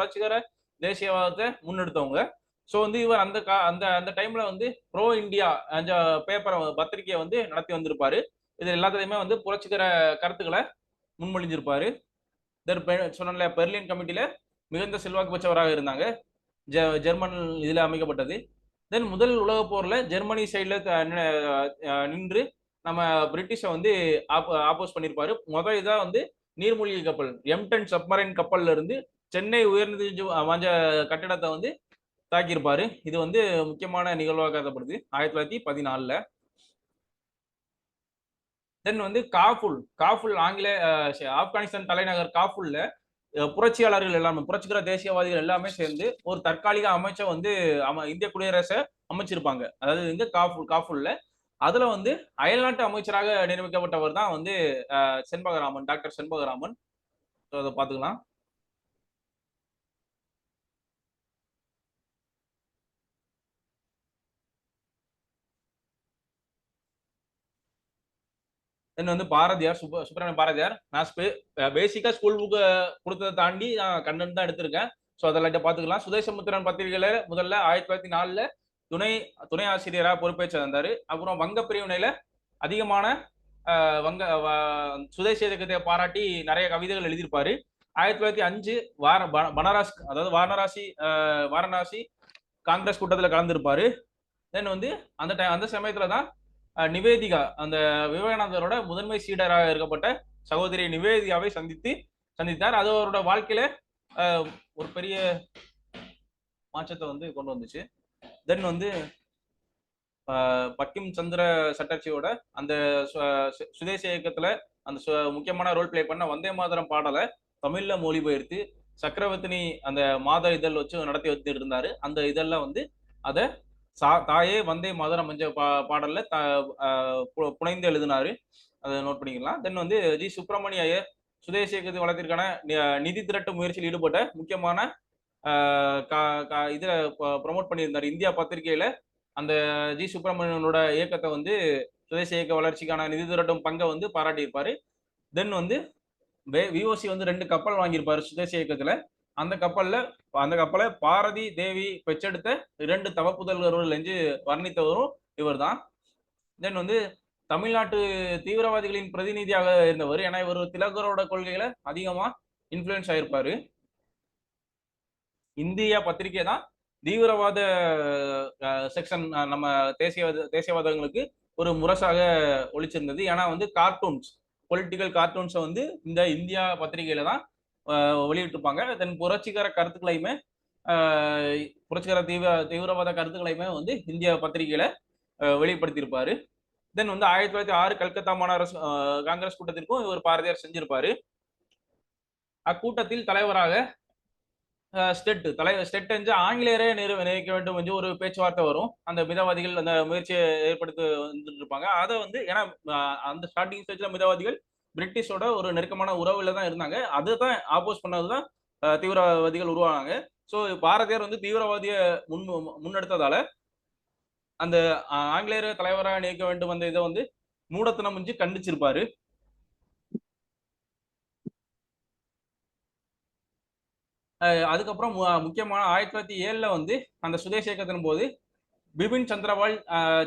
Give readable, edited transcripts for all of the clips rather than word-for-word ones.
புரட்சிகர தேசியவாதத்தை முன்னெடுத்தவங்க. ஸோ வந்து இவர் அந்த அந்த அந்த டைம்ல வந்து ப்ரோ இந்தியா அந்த பேப்பரை பத்திரிகையை வந்து நடத்தி வந்திருப்பாரு. இது எல்லாத்துலயுமே வந்து புரட்சிகர கருத்துக்களை முன்மொழிஞ்சிருப்பாரு. சொன்ன பெர்லின் கமிட்டியில மிகுந்த செல்வாக்கு பெற்றவராக இருந்தாங்க. ஜெர்மன் இதுல அமைக்கப்பட்டது. தென் முதல் உலக போர்ல ஜெர்மனி சைட்ல நின்று நம்ம பிரிட்டிஷை வந்து ஆப்போஸ் பண்ணியிருப்பாரு. முதல் இதா வந்து நீர்மூழ்கி கப்பல் M10 சப்மரைன் கப்பல்ல இருந்து சென்னை உயர்நீதிமன்ற வாஞ்ச கட்டிடத்தை வந்து தாக்கியிருப்பாரு. இது வந்து முக்கியமான நிகழ்வாக கருதப்படுது 1914. தென் வந்து காஃபுல் ஆங்கில ஆப்கானிஸ்தான் தலைநகர் காஃபுல்ல புரட்சியாளர்கள் எல்லாமே புரட்சிகர தேசியவாதிகள் எல்லாமே சேர்ந்து ஒரு தற்காலிக அமைச்சை வந்து இந்திய குடியரசை அமைச்சிருப்பாங்க. அதாவது இந்த காஃபுல்ல அதுல வந்து அயல்நாட்டு அமைச்சராக நியமிக்கப்பட்டவர் தான் வந்து செண்பகராமன், டாக்டர் செண்பகராமன். அதை பாத்துக்கலாம். தென் வந்து பாரதியார், சுப்பிரமணிய பாரதியார். நான் பேசிக்கா ஸ்கூல் புக்கு கொடுத்ததை தாண்டி நான் கண்டென்ட் தான் எடுத்திருக்கேன். ஸோ அதெல்லாம் பாத்துக்கலாம். சுதேசமுத்திரன் பத்திரிகையில முதல்ல 1904 துணை ஆசிரியராக பொறுப்பேற்று வந்தாரு. அப்புறம் வங்க பிரிவினையில அதிகமான சுதேசி இயக்கத்தை பாராட்டி நிறைய கவிதைகள் எழுதியிருப்பாரு. 1905 வாரணாசி காங்கிரஸ் கூட்டத்தில் கலந்திருப்பாரு. தென் வந்து அந்த சமயத்துல தான் நிவேதிகா, அந்த விவேகானந்தரோட முதன்மை சீடராக இருக்கப்பட்ட சகோதரி நிவேதிகாவை சந்தித்தார். அது அவரோட வாழ்க்கையில ஒரு பெரிய மாற்றத்தை வந்து கொண்டு வந்துச்சு. தென் வந்து பக்கிம் சந்திர சட்டர்ஜியோட அந்த சுதேச இயக்கத்துல அந்த முக்கியமான ரோல் பிளே பண்ண வந்தே மாதரம் பாடலை தமிழ்ல மொழிபெயர்த்து சக்கரவர்த்தினி அந்த மாத இதழ் வச்சு நடத்தி வச்சுட்டு இருந்தாரு. அந்த இதழ்ல வந்து அதை தாயே வந்தே மாதரம் பாடல்ல புனைந்து எழுதினாரு. அதை நோட் பண்ணிக்கலாம். தென் வந்து ஜி சுப்பிரமணிய ஐயர் சுதேச இயக்கத்து வளத்திற்கான நிதி திரட்டு முயற்சியில் ஈடுபட்ட முக்கியமான இதுல ப்ரமோட் பண்ணியிருந்தாரு. இந்தியா பத்திரிகையில அந்த ஜி சுப்பிரமணியனோட இயக்கத்தை வந்து சுதேச இயக்க வளர்ச்சிக்கான நிதி திரட்டும் பங்கை வந்து பாராட்டியிருப்பாரு. தென் வந்து விஓசி வந்து 2 கப்பல் வாங்கியிருப்பாரு சுதேச இயக்கத்துல. அந்த கப்பலை பாரதி தேவி பெற்றெடுத்த 2 தவப்புதல்கள் என்று வர்ணித்தவரும் இவர் தான். தென் வந்து தமிழ்நாட்டு தீவிரவாதிகளின் பிரதிநிதியாக இருந்தவர். ஏன்னா இவர் திலகரோட கொள்கைகளை அதிகமா இன்ஃபுளுன்ஸ் ஆயிருப்பாரு. இந்தியா பத்திரிகை தான் தீவிரவாத செக்ஷன் நம்ம தேசியவாதங்களுக்கு ஒரு முரசாக ஒழிச்சிருந்தது. ஏன்னா வந்து பொலிட்டிக்கல் கார்ட்டூன்ஸை வந்து இந்த இந்தியா பத்திரிகையில தான் வெளியிட்டிருப்பாங்க. தென் புரட்சிகர தீவிரவாத கருத்துக்களையுமே வந்து இந்திய பத்திரிகையில வெளிப்படுத்தியிருப்பாரு. தென் வந்து 1906 கல்கத்தா மாநகர காங்கிரஸ் கூட்டத்திற்கும் இவர் பாரதியார் செஞ்சிருப்பாரு. அக்கூட்டத்தில் தலைவராக ஸ்டெட் என்று ஆங்கிலேயரே நியமிக்க வேண்டும் என்று ஒரு பேச்சுவார்த்தை வரும். அந்த மிதவாதிகள் அந்த முயற்சியை ஏற்படுத்தி வந்துட்டு இருப்பாங்க. அதை வந்து ஏன்னா அந்த ஸ்டார்டிங் ஸ்டேஜ்ல மிதவாதிகள் பிரிட்டிஷோட ஒரு நெருக்கமான உறவுல தான் இருந்தாங்க. அதை தான் ஆப்போஸ் பண்ணதுதான் தீவிரவாதிகள் உருவானாங்க. ஸோ பாரதியார் வந்து தீவிரவாதியை முன்னெடுத்ததால அந்த ஆங்கிலேயர் தலைவராக நியமிக்க வேண்டும் அந்த இதை வந்து மூடத்தனம் செஞ்சு கண்டிச்சிருப்பாரு. அதுக்கப்புறம் முக்கியமான 1907 வந்து அந்த சுதேச இயக்கத்தின் போது பிபின் சந்திரபால்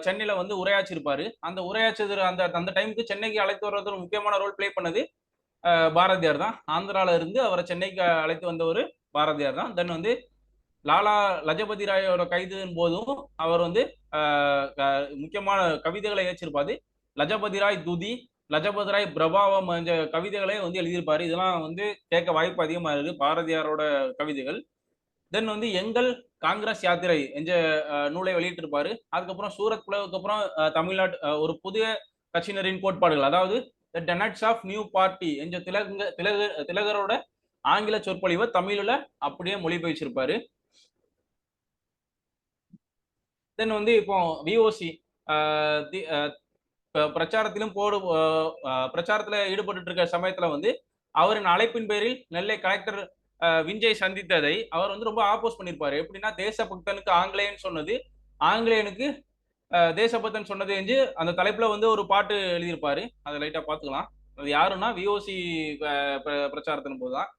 சென்னையில வந்து உரையாற்றிருப்பாரு. அந்த உரையாற்று அந்த டைமுக்கு சென்னைக்கு அழைத்து வர்றது முக்கியமான ரோல் பிளே பண்ணது பாரதியார் தான். ஆந்திரால இருந்து அவரை சென்னைக்கு அழைத்து வந்தவர் பாரதியார் தான். தென் வந்து லாலா லஜபதி ராயோட கைதின் போதும் அவர் வந்து முக்கியமான கவிதைகளை ஏற்றிருப்பாரு. லஜபதி ராய் துதி, லஜபதி ராய் பிரபாவம் என்ற கவிதைகளை வந்து எழுதியிருப்பாரு. இதெல்லாம் வந்து கேட்க வாய்ப்பு அதிகமா இருக்கு பாரதியாரோட கவிதைகள். தென் வந்து எங்கள் காங்கிரஸ் யாத்திரை என்ற நூலை வெளியிட்டிருப்பாரு. அதுக்கப்புறம் சூரத் பிளவுக்கு அப்புறம் தமிழ்நாட்டு ஒரு புதிய கட்சியினரின் கோட்பாடுகள், அதாவது டெனட்ஸ் ஆஃப் நியூ பார்ட்டி என்ற திலகரோட ஆங்கில சொற்பொழிவை தமிழ்ல அப்படியே மொழிபெயர்ச்சிருப்பாரு. தென் வந்து இப்போ விஓசி பிரச்சாரத்துல ஈடுபட்டு இருக்க சமயத்துல வந்து அவரின் அழைப்பின் பேரில் நெல்லை கலெக்டர் விஞ்சய் சந்தித்ததை அவர் வந்து ரொம்ப ஆப்போஸ் பண்ணியிருப்பாரு. எப்படின்னா தேசபக்தனுக்கு ஆங்கிலேயன் சொன்னது, ஆங்கிலேயனுக்கு தேசபக்தன் சொன்னது என்று அந்த தலைப்புல வந்து ஒரு பாட்டு எழுதியிருப்பாரு. அதை லைட்டா பாத்துக்கலாம். அது யாருன்னா விஓசி பிரச்சாரத்தின் போதுதான்.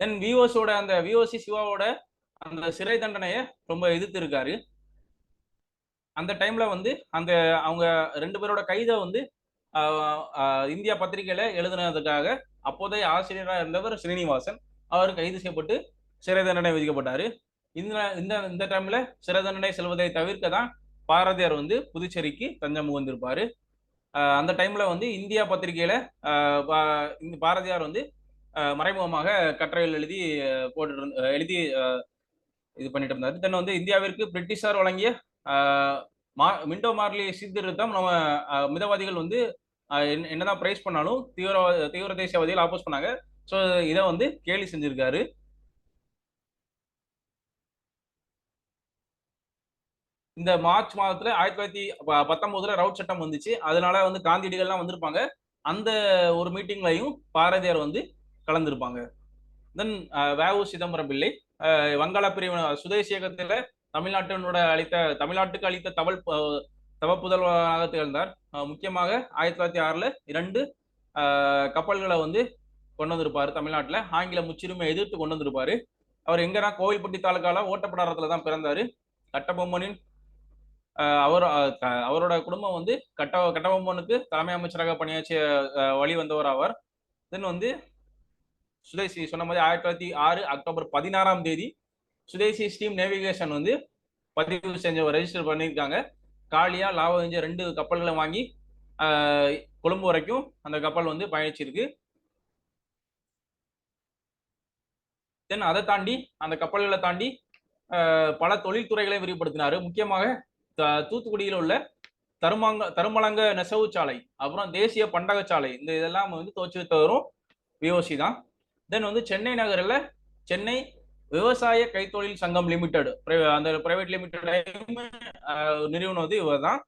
தென் விஓசியோட அந்த விஓசி சிவாவோட அந்த சிறை தண்டனையை ரொம்ப எதிர்த்து இருக்காரு. அந்த டைம்ல வந்து அந்த அவங்க 2 பேரோட கைதை வந்து இந்தியா பத்திரிகையில எழுதுனதுக்காக அப்போதைய ஆசிரியராக இருந்தவர் ஸ்ரீனிவாசன் அவர் கைது செய்யப்பட்டு சிறை தண்டனை விதிக்கப்பட்டாரு. இந்த இந்த இந்த டைம்ல சிறை தண்டனை செல்வதை தவிர்க்க தான் பாரதியார் வந்து புதுச்சேரிக்கு தஞ்சம் புகுந்திருப்பாரு. அந்த டைம்ல வந்து இந்தியா பத்திரிகையில பாரதியார் வந்து மறைமுகமாக கட்டுரைகள் எழுதி எழுதி இது பண்ணிட்டு இருந்தாரு. தென் வந்து இந்தியாவிற்கு பிரிட்டிஷார் வழங்கிய மிண்டோ மார்லி சீர்திருத்தம் நம்ம மிதவாதிகள் வந்து என்னதான் பிரைஸ் பண்ணாலும் தீவிர தேசியவாதிகள் ஆப்போஸ் பண்ணாங்க. ஸோ இதை வந்து கேலி செஞ்சிருக்காரு. இந்த மார்ச் மாதத்துல 1919 ரவுட் சட்டம் வந்துச்சு. அதனால வந்து காந்தியடிகள்லாம் வந்திருப்பாங்க. அந்த ஒரு மீட்டிங்லையும் பாரதியார் வந்து கலந்திருப்பாங்க. தென் வ.உ. சிதம்பரம் பிள்ளை வங்காள பிரிவு சுதேசி இயக்கத்துல தமிழ்நாட்டுக்கு அளித்த தவப்புதல்வராக திகழ்ந்தார். முக்கியமாக 1906 2 கப்பல்களை வந்து கொண்டு வந்திருப்பாரு. தமிழ்நாட்டுல ஆங்கில முச்சிறுமை எதிர்த்து கொண்டு வந்திருப்பாரு. அவர் எங்கன்னா கோவில்பட்டி தாலுக்கால ஓட்டப்படாரத்துல தான் பிறந்தாரு. கட்டபொம்மனின் அவரோட குடும்பம் வந்து கட்டபொம்மனுக்கு தலைமை அமைச்சராக பணியாற்றிய வழி வந்தவர் ஆவார். தென் வந்து சுதேசி சொன்ன மாதிரி 1906 அக்டோபர் 16 சுதேசி ஸ்டீம் நேவிகேஷன் வந்து பதிவு செஞ்ச ரெஜிஸ்டர் பண்ணியிருக்காங்க. காலியா லாவஞ்ச 2 கப்பல்களை வாங்கி கொழும்பு வரைக்கும் அந்த கப்பல் வந்து பயணிச்சிருக்கு. தென் அதை தாண்டி அந்த கப்பல்களை தாண்டி பல தொழில்துறைகளை விரிவுபடுத்தினாரு. முக்கியமாக தூத்துக்குடியில் உள்ள தருமலங்க நெசவு சாலை, அப்புறம் தேசிய பண்டக சாலை, இந்த இதெல்லாம் வந்து துவச்சி வைத்தவரும் விஓசி தான். தென் வந்து சென்னை நகரில் சென்னை விவசாய கைத்தொழில் சங்கம் லிமிடெட் அந்த பிரைவேட் லிமிடெட் நிறுவனம் இவர் தான்.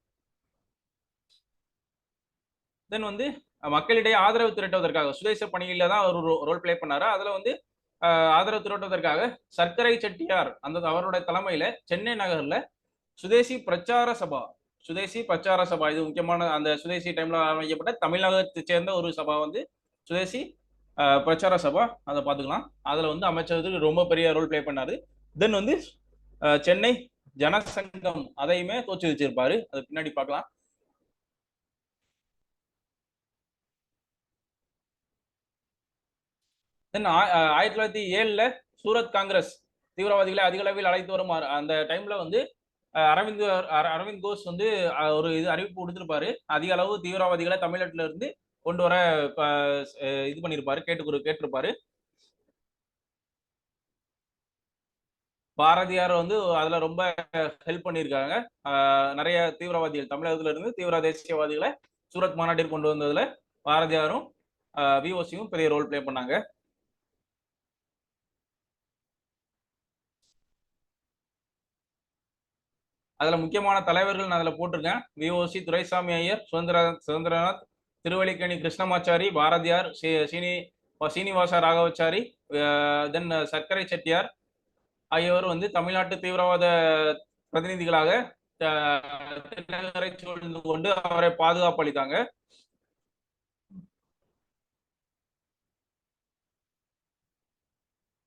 தென் வந்து மக்களிடையே ஆதரவு திரட்டுவதற்காக சுதேச பணியில தான் ஒரு ரோல் பிளே பண்ணாரு. அதுல வந்து ஆதரவு திரட்டுவதற்காக சர்க்கரை செட்டியார் அவருடைய தலைமையில சென்னை நகர்ல சுதேசி பிரச்சார சபா இது முக்கியமான அந்த சுதேசி டைம்ல அமைக்கப்பட்ட தமிழகத்தை சேர்ந்த ஒரு சபா வந்து சுதேசி பிரச்சார சபா. அதை பார்த்துக்கலாம். அதுல வந்து அமைச்சருக்கு ரொம்ப பெரிய ரோல் பிளே பண்ணாரு. தென் வந்து சென்னை ஜனசங்கம் அதையுமே தோற்று வச்சிருப்பாரு. அது பின்னாடி பார்க்கலாம். தென் 1907 சூரத் காங்கிரஸ் தீவிரவாதிகளை அதிக அளவில் அழைத்து வரும் அந்த டைம்ல வந்து அரவிந்த் கோஷ் வந்து ஒரு இது அறிவிப்பு கொடுத்திருப்பாரு. அதிக அளவு தீவிரவாதிகளை தமிழ்நாட்டில இருந்து கொண்டு வர இது பண்ணிருப்பாரு, கேட்டிருப்பாரு. பாரதியார் வந்து அதுல ரொம்ப ஹெல்ப் பண்ணியிருக்காங்க. நிறைய தீவிரவாதிகள் தமிழகத்துல இருந்து தீவிர தேசியவாதிகளை சூரத் மாநாட்டில் கொண்டு வந்ததுல பாரதியாரும் விஓசியும் பெரிய ரோல் பிளே பண்ணாங்க. அதுல முக்கியமான தலைவர்கள் நான் அதுல போட்டிருக்கேன். விஓசி துரைசாமி ஐயர், சுதந்திரநாத், திருவல்லிக்கேணி கிருஷ்ணமாச்சாரி, பாரதியார், சீனிவாச ராகவச்சாரி, தென் சர்க்கரை செட்டியார் ஆகியோர் வந்து தமிழ்நாட்டு தீவிரவாத பிரதிநிதிகளாக சூழ்ந்து கொண்டு அவரை பாதுகாப்பு அளித்தாங்க.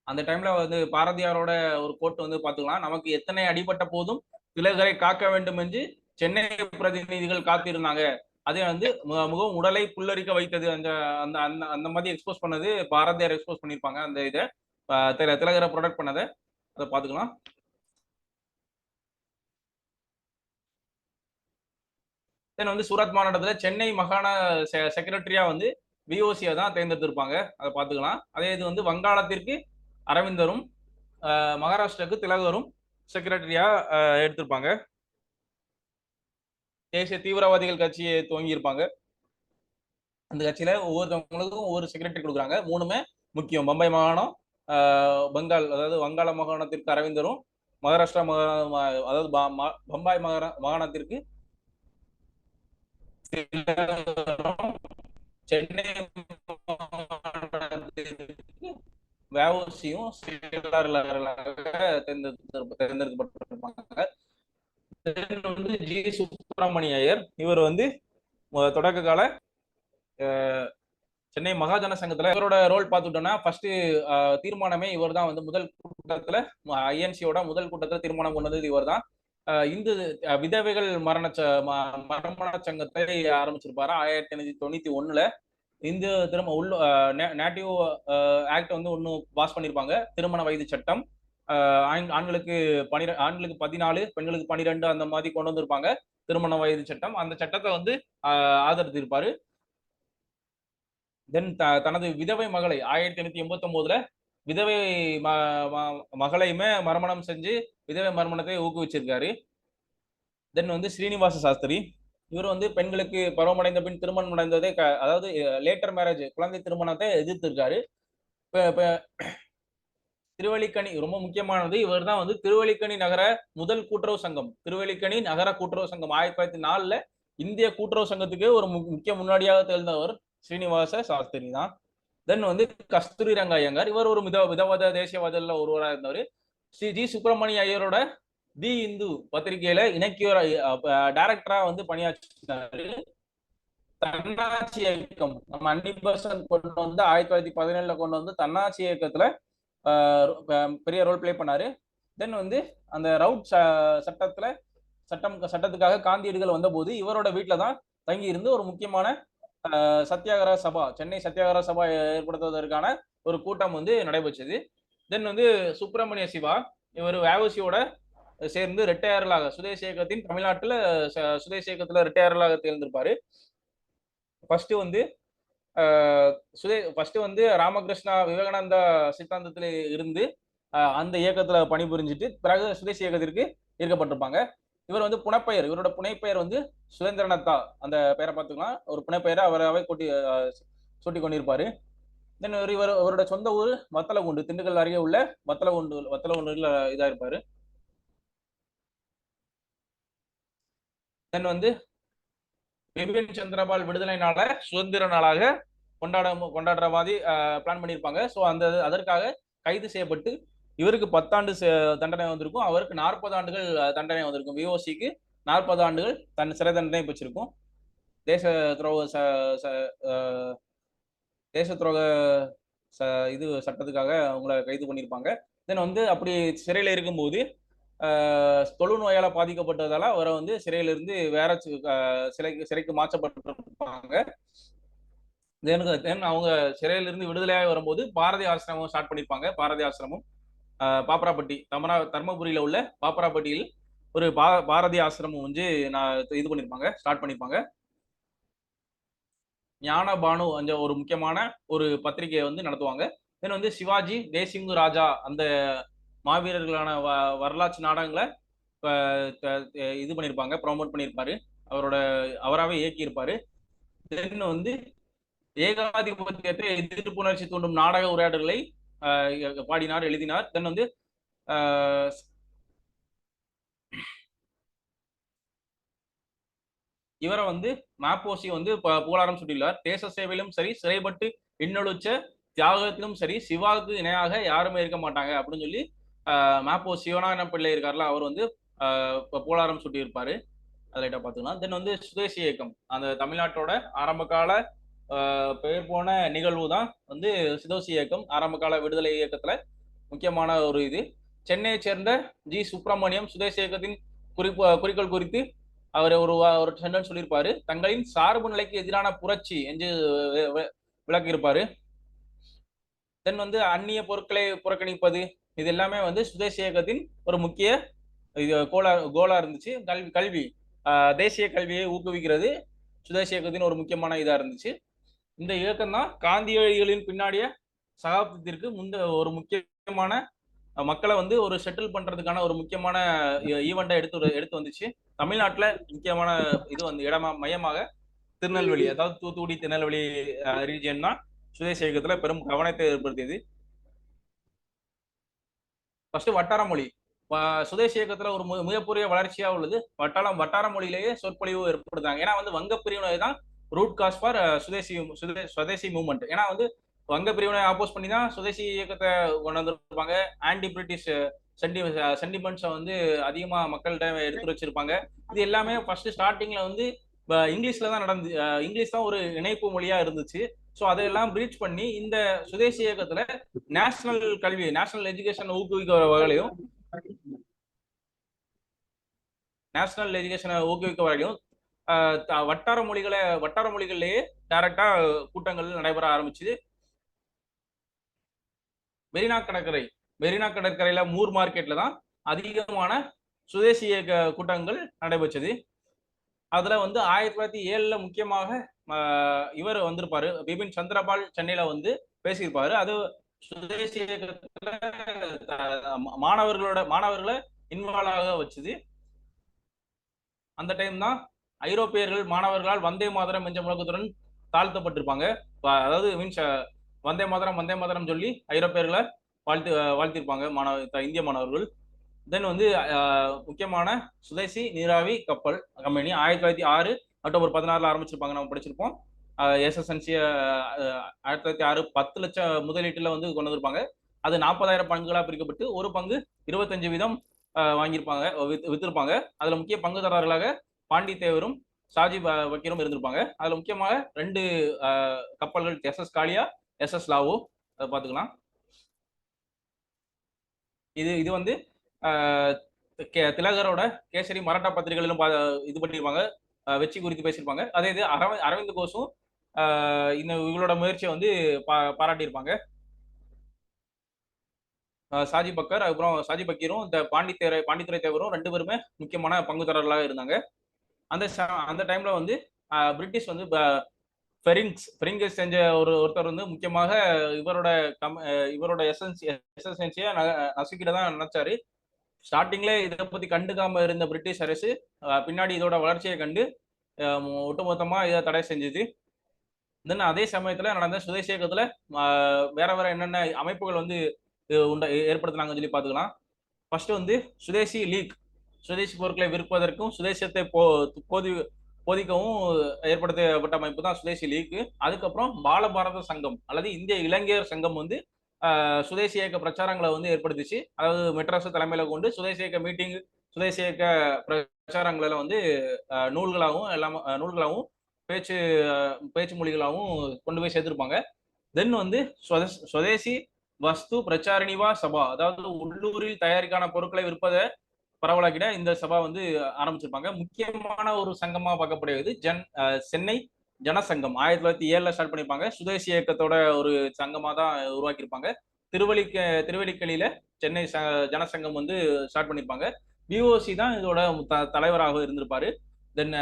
அந்த டைம்ல வந்து பாரதியாரோட ஒரு கோட் வந்து பாத்துக்கலாம். நமக்கு எத்தனை அடிபட்ட போதும் திலகரை காக்க வேண்டும் என்று சென்னை பிரதிநிதிகள் காத்திருந்தாங்க. அதே வந்து முகம் உடலை புல்லரிக்க வைத்தது. அந்த அந்த அந்த அந்த மாதிரி எக்ஸ்போஸ் பண்ணது பாரதியார் எக்ஸ்போஸ் பண்ணியிருப்பாங்க. அந்த இதை திலகரை ப்ரொடக்ட் பண்ணதை அதை பார்த்துக்கலாம். தென் வந்து சூரத் மாநாட்டத்தில் சென்னை மாகாண செக்ரட்டரியா வந்து விஓசியை தான் தேர்ந்தெடுத்திருப்பாங்க. அதை பார்த்துக்கலாம். அதே இது வந்து வங்காளத்திற்கு அரவிந்தரும் மகாராஷ்டிராவுக்கு திலகரும் செக்ரட்டரியா எடுத்திருப்பாங்க. தேசிய தீவிரவாதிகள் கட்சியை துவங்கியிருப்பாங்க. அந்த கட்சியில ஒவ்வொருத்தவங்களுக்கும் ஒவ்வொரு செக்ரட்டரி கொடுக்குறாங்க. 3மே முக்கியம். பம்பாய் மாகாணம், பெங்கால் அதாவது வங்காள மாகாணத்திற்கு அரவிந்தரும், மகாராஷ்டிரா அதாவது பம்பாய் மாகாணத்திற்கு சென்னை வ.உ.சியும் தேர்ந்தெடுக்கப்பட்டிருப்பாங்க. வந்து ஜி சுப்பிரமணிய ஐயர், இவர் வந்து தொடக்க கால சென்னை சென்னை மகாஜன சங்கத்துல இவரோட ரோல் பார்த்துட்டோம்னா ஃபர்ஸ்ட் தீர்மானமே இவர் தான் வந்து முதல் கூட்டத்துல ஐஎன்சியோட முதல் கூட்டத்துல தீர்மானம் கொண்டது இவர் தான். இந்து விதவைகள் மரண சங்கத்தை ஆரம்பிச்சிருப்பாரு 1891. இந்து திரும்ப நேட்டிவ் ஆக்ட் வந்து ஒன்னு பாஸ் பண்ணிருப்பாங்க, திருமண வயது சட்டம். ஆண்களுக்கு 14, பெண்களுக்கு 12 அந்த மாதிரி கொண்டு வந்திருப்பாங்க திருமண வயது சட்டம். அந்த சட்டத்தை வந்து ஆதரித்திருப்பாரு. தென் தனது விதவை மகளை 1889ல விதவை மகளையுமே மறுமணம் செஞ்சு விதவை மறுமணத்தை ஊக்குவிச்சிருக்காரு. தென் வந்து ஸ்ரீனிவாச சாஸ்திரி, இவர் வந்து பெண்களுக்கு பருவமடைந்த பின் திருமணம் அடைந்ததை அதாவது லேட்டர் மேரேஜ் குழந்தை திருமணத்தை எதிர்த்திருக்காரு. திருவல்லிக்கணி ரொம்ப முக்கியமானது, இவர் தான் வந்து திருவல்லிக்கணி நகர முதல் கூட்டுறவு சங்கம், திருவல்லிக்கணி நகர கூட்டுறவு சங்கம் 1904ல இந்திய கூட்டுறவு சங்கத்துக்கு ஒரு முக்கிய முன்னாடியாக தேர்ந்தவர் ஸ்ரீனிவாச சாஸ்திரி தான். தென் வந்து கஸ்தூரி ரங்க ஐயங்கார், இவர் ஒரு விதவாத தேசியவாதில ஒருவராக இருந்தவர். ஸ்ரீ ஜி சுப்பிரமணிய ஐயரோட தி இந்து பத்திரிகையில இணைக்கியோர் டைரக்டரா வந்து பணியாற்றினாரு. தன்னாட்சி இயக்கம் நம்ம அன்னிபெசன்ட் கொண்டு வந்து 1917ல கொண்டு வந்து தன்னாட்சி இயக்கத்துல பெரிய ரோல் பிளே பண்ணாரு. தென் வந்து அந்த ரவுட் சட்டத்துக்காக காந்தியடிகள் வந்த போது இவரோட வீட்டுல தான் தங்கி இருந்து ஒரு முக்கியமான சத்தியாகிரக சபா, சென்னை சத்தியாகிரக சபா ஏற்படுத்துவதற்கான ஒரு கூட்டம் வந்து நடைபெற்றது. தென் வந்து சுப்பிரமணிய சிவா, இவர் வேவசியோட சேர்ந்து ரிட்டையர்களாக சுதேசி இயக்கத்தின் தமிழ்நாட்டுல சுதேசி இயக்கத்துல ரிட்டையர்களாக தேர்ந்திருப்பாரு. ஃபர்ஸ்ட் வந்து ராமகிருஷ்ணா விவேகானந்தா சித்தாந்தத்தில இருந்து அந்த இயக்கத்துல பணிபுரிஞ்சிட்டு பிறகு சுதேசி இயக்கத்திற்கு ஈர்க்கப்பட்டிருப்பாங்க. இவர் வந்து புனைப்பெயர், இவரோட புனைப்பெயர் வந்து சுதந்திரநாத்தா, அந்த பெயரை பார்த்துக்கலாம். ஒரு புனைப்பெயரை அவராகவே சூட்டி கொண்டிருப்பாரு. தென் இவரோட சொந்த ஊர் வத்தலகுண்டு, திண்டுக்கல் அருகே உள்ள வத்தலகுண்டுல இதா இருப்பாரு. தென் வந்து பிபின் சந்திரபால் விடுதலை நாள சுதந்திர நாளாக கொண்டாடுற மாதிரி பிளான் பண்ணியிருப்பாங்க. ஸோ அதற்காக கைது செய்யப்பட்டு இவருக்கு 10 ஆண்டு தண்டனை வந்திருக்கும், அவருக்கு 40 ஆண்டுகள் தண்டனை வந்திருக்கும். விஓசிக்கு 40 ஆண்டுகள் சிறை தண்டனை பெற்றிருக்கும். தேச துரோக இது சட்டத்துக்காக அவங்கள கைது பண்ணியிருப்பாங்க. தென் வந்து அப்படி சிறையில் இருக்கும்போது தொழுநோயால பாதிக்கப்பட்டதால அவரை வந்து சிறையிலிருந்து வேற சிறைக்கு மாற்றப்பட்டிருப்பாங்க. தென் அவங்க சிறையிலிருந்து விடுதலையாக வரும்போது பாரதி ஆசிரமம் ஸ்டார்ட் பண்ணிருப்பாங்க. பாரதி ஆசிரமம் பாப்பராப்பட்டி, தர்மபுரியில உள்ள பாப்பராப்பட்டியில் ஒரு பாரதி ஆசிரமம் வந்து இது பண்ணிருப்பாங்க, ஸ்டார்ட் பண்ணிருப்பாங்க. ஞான பானு அந்த ஒரு முக்கியமான ஒரு பத்திரிகையை வந்து நடத்துவாங்க. தென் வந்து சிவாஜி தேசிங்கு ராஜா அந்த மாவீரர்களான வரலாற்று நாடகங்களை இது பண்ணியிருப்பாங்க, ப்ரொமோட் பண்ணியிருப்பாரு, அவராகவே இயக்கியிருப்பாரு. தென் வந்து ஏகாதிபத்தியத்தை எதிர்ப்புணர்ச்சி தூண்டும் நாடக உரையாடல்களை பாடினார், எழுதினார். தென் வந்து இவரை வந்து மாப்போசி வந்து புகழாரம் சுட்டியுள்ளார். தேச சேவையிலும் சரி, சிறைப்பட்டு இன்னொழிச்ச தியாகத்திலும் சரி சிவாவுக்கு இணையாக யாருமே இருக்க மாட்டாங்க அப்படின்னு சொல்லி மாப்போ சிவநாராயண பிள்ளை இருக்காருல, அவர் வந்து புகழாரம் சுட்டி இருப்பாரு. அதை லைட்டா பாத்துக்கலாம். தென் வந்து சுதேசி இயக்கம், அந்த தமிழ்நாட்டோட ஆரம்ப கால பெயர் போன நிகழ்வு தான் வந்து சுதேசி இயக்கம். ஆரம்ப கால விடுதலை இயக்கத்துல முக்கியமான ஒரு இது. சென்னையை சேர்ந்த ஜி சுப்பிரமணியம் சுதேசி இயக்கத்தின் குறிக்கோள் குறித்து அவர் ஒரு சென்டென்ஸ் சொல்லியிருப்பாரு. தங்களின் சார்பு நிலைக்கு எதிரான புரட்சி என்று விளக்கியிருப்பாரு. தென் வந்து அந்நிய பொருட்களை புறக்கணிப்பது, இது எல்லாமே வந்து சுதேசி இயக்கத்தின் ஒரு முக்கிய கோலா இருந்துச்சு. கல்வி தேசிய கல்வியை ஊக்குவிக்கிறது சுதேசி இயக்கத்தின் ஒரு முக்கியமான இதா இருந்துச்சு. இந்த இயக்கம் தான் காந்தியடிகளின் பின்னாடிய சகாப்தத்திற்கு ஒரு முக்கியமான மக்களை வந்து ஒரு செட்டில் பண்றதுக்கான ஒரு முக்கியமான ஈவெண்டா எடுத்து வந்துச்சு. தமிழ்நாட்டுல முக்கியமான இது வந்து மையமாக திருநெல்வேலி, அதாவது தூத்துக்குடி திருநெல்வேலி ரீஜியன் தான் சுதேசி இயக்கத்துல பெரும் கவனத்தை ஏற்படுத்தியது. ஃபர்ஸ்ட் வட்டார மொழி, சுதேசி இயக்கத்துல ஒரு மிகப்பெரிய வளர்ச்சியா உள்ளது வட்டார மொழியிலேயே சொற்பொழிவு ஏற்படுத்தாங்க. ஏன்னா வந்து வங்க பிரிவினை தான் root cause for Swadeshi movement. ஏன்னா வந்து வங்க பிரிவினை ஆப்போஸ் பண்ணி தான் சுதேசி இயக்கத்தை கொண்டு வந்திருப்பாங்க. ஆன்டி பிரிட்டிஷ் சென்டிமெண்ட்ஸை வந்து அதிகமா மக்கள்கிட்ட எடுத்து வச்சிருப்பாங்க. இது எல்லாமே ஃபர்ஸ்ட் ஸ்டார்டிங்ல வந்து இங்கிலீஷ்ல தான் இங்கிலீஷ் தான் ஒரு இணைப்பு மொழியா இருந்துச்சு. ஸோ அதையெல்லாம் பிரீச் பண்ணி இந்த சுதேசி இயக்கத்துல நேஷனல் கல்வி, நேஷனல் எஜுகேஷன் ஊக்குவிக்கிற வகையிலையும் வட்டார மொழிகள்லயே டைரக்டா கூட்டங்கள் நடைபெற ஆரம்பிச்சுது. மெரினா கடற்கரையில மூர் மார்க்கெட்ல தான் அதிகமான சுதேசி இயக்க கூட்டங்கள் நடைபெற்றது. அதுல வந்து 1907 முக்கியமாக இவர் வந்திருப்பாரு, பிபின் சந்திரபால் சென்னையில வந்து பேசியிருப்பாரு. அது சுதேசி இயக்கத்துல மாணவர்களை இன்வால்வ் ஆக வச்சுது. அந்த டைம் தான் ஐரோப்பியர்கள் மாணவர்களால் வந்தே மாதரம் என்ற முழக்கத்துடன் தாழ்த்தப்பட்டிருப்பாங்க. அதாவது மீன்ஸ் வந்தே மாதரம் சொல்லி ஐரோப்பியர்களை வாழ்த்திருப்பாங்க இந்திய மாணவர்கள். தென் வந்து முக்கியமான சுதேசி நீராவி கப்பல் கம்பெனி 1906 அக்டோபர் 16 ஆரம்பிச்சிருப்பாங்க, நம்ம படிச்சிருப்போம். எஸ்எஸ்என்சி 1906 10 லட்சம் முதலீட்டுல வந்து கொண்டு வந்திருப்பாங்க. அது 40,000 பங்குகளா பிரிக்கப்பட்டு ஒரு பங்கு 25 வீதம் வாங்கியிருப்பாங்க, வித்திருப்பாங்க. அதுல முக்கிய பங்குதாரர்களாக பாண்டித்தேவரும் சாஜி வக்கீரும் இருந்திருப்பாங்க. அதுல முக்கியமாக 2 கப்பல்கள், எஸ்எஸ் காளியா, எஸ்எஸ் லாவோ, அதை பார்த்துக்கலாம். இது வந்து திலகரோட கேசரி மராட்டா பத்திரிகைகளிலும் இது பண்ணிருப்பாங்க, வெற்றி குறித்து பேசியிருப்பாங்க. அதே இது அரவிந்த் கோஷும் இந்த இவங்களோட முயற்சியை வந்து பாராட்டியிருப்பாங்க. சாஜி பக்கர், அப்புறம் சாஜி பக்கீரும் இந்த பாண்டித்துரை தேவரும் 2 பேருமே முக்கியமான பங்குதாரர்களாக இருந்தாங்க. அந்த டைம்ல வந்து பிரிட்டிஷ் வந்து பெரிங்ஸ் செஞ்ச ஒருத்தர் வந்து முக்கியமாக இவரோட எசன்சியை நசுக்கிட தான் நினைச்சாரு. ஸ்டார்டிங்ல இதை பத்தி கண்டுக்காம இருந்த பிரிட்டிஷ் அரசு பின்னாடி இதோட வளர்ச்சியை கண்டு ஒட்டுமொத்தமா இதை தடை செஞ்சது. தென் அதே சமயத்துல நடந்த சுதேசி இயக்கத்துல வேற என்னென்ன அமைப்புகள் வந்து ஏற்படுத்தினாங்கன்னு சொல்லி பாத்துக்கலாம். ஃபர்ஸ்ட் வந்து சுதேசி லீக், சுதேசி பொருட்களை விற்பதற்கும் சுதேசத்தை போதிக்கவும் ஏற்படுத்தப்பட்ட அமைப்பு தான் சுதேசி லீக். அதுக்கப்புறம் பாலபாரத சங்கம் அல்லது இந்திய இளைஞர் சங்கம் வந்து சுதேசி இயக்க பிரச்சாரங்களை வந்து ஏற்படுத்திச்சு. அதாவது மெட்ராஸ் தலைமையில கொண்டு சுதேசி இயக்க மீட்டிங், சுதேசி இயக்க பிரச்சாரங்களை வந்து நூல்களாகவும் பேச்சு மொழிகளாகவும் கொண்டு போய் சேர்த்திருப்பாங்க. தென் வந்து சுதேசி வஸ்து பிரச்சாரணிவா சபா, அதாவது உள்ளூரில் தயாரிக்கான பொருட்களை விற்பதை பரவலாக்கிட இந்த சபா வந்து ஆரம்பிச்சிருப்பாங்க. முக்கியமான ஒரு சங்கமா பார்க்கப்படுவது சென்னை ஜனசங்கம் 1907 ஸ்டார்ட் பண்ணிருப்பாங்க. சுதேசி இயக்கத்தோட ஒரு சங்கமா தான் உருவாக்கியிருப்பாங்க. திருவல்லிக்கலியில சென்னை ஜனசங்கம் வந்து ஸ்டார்ட் பண்ணிருப்பாங்க. பிஓசி தான் இதோட தலைவராக இருந்திருப்பாரு. தென்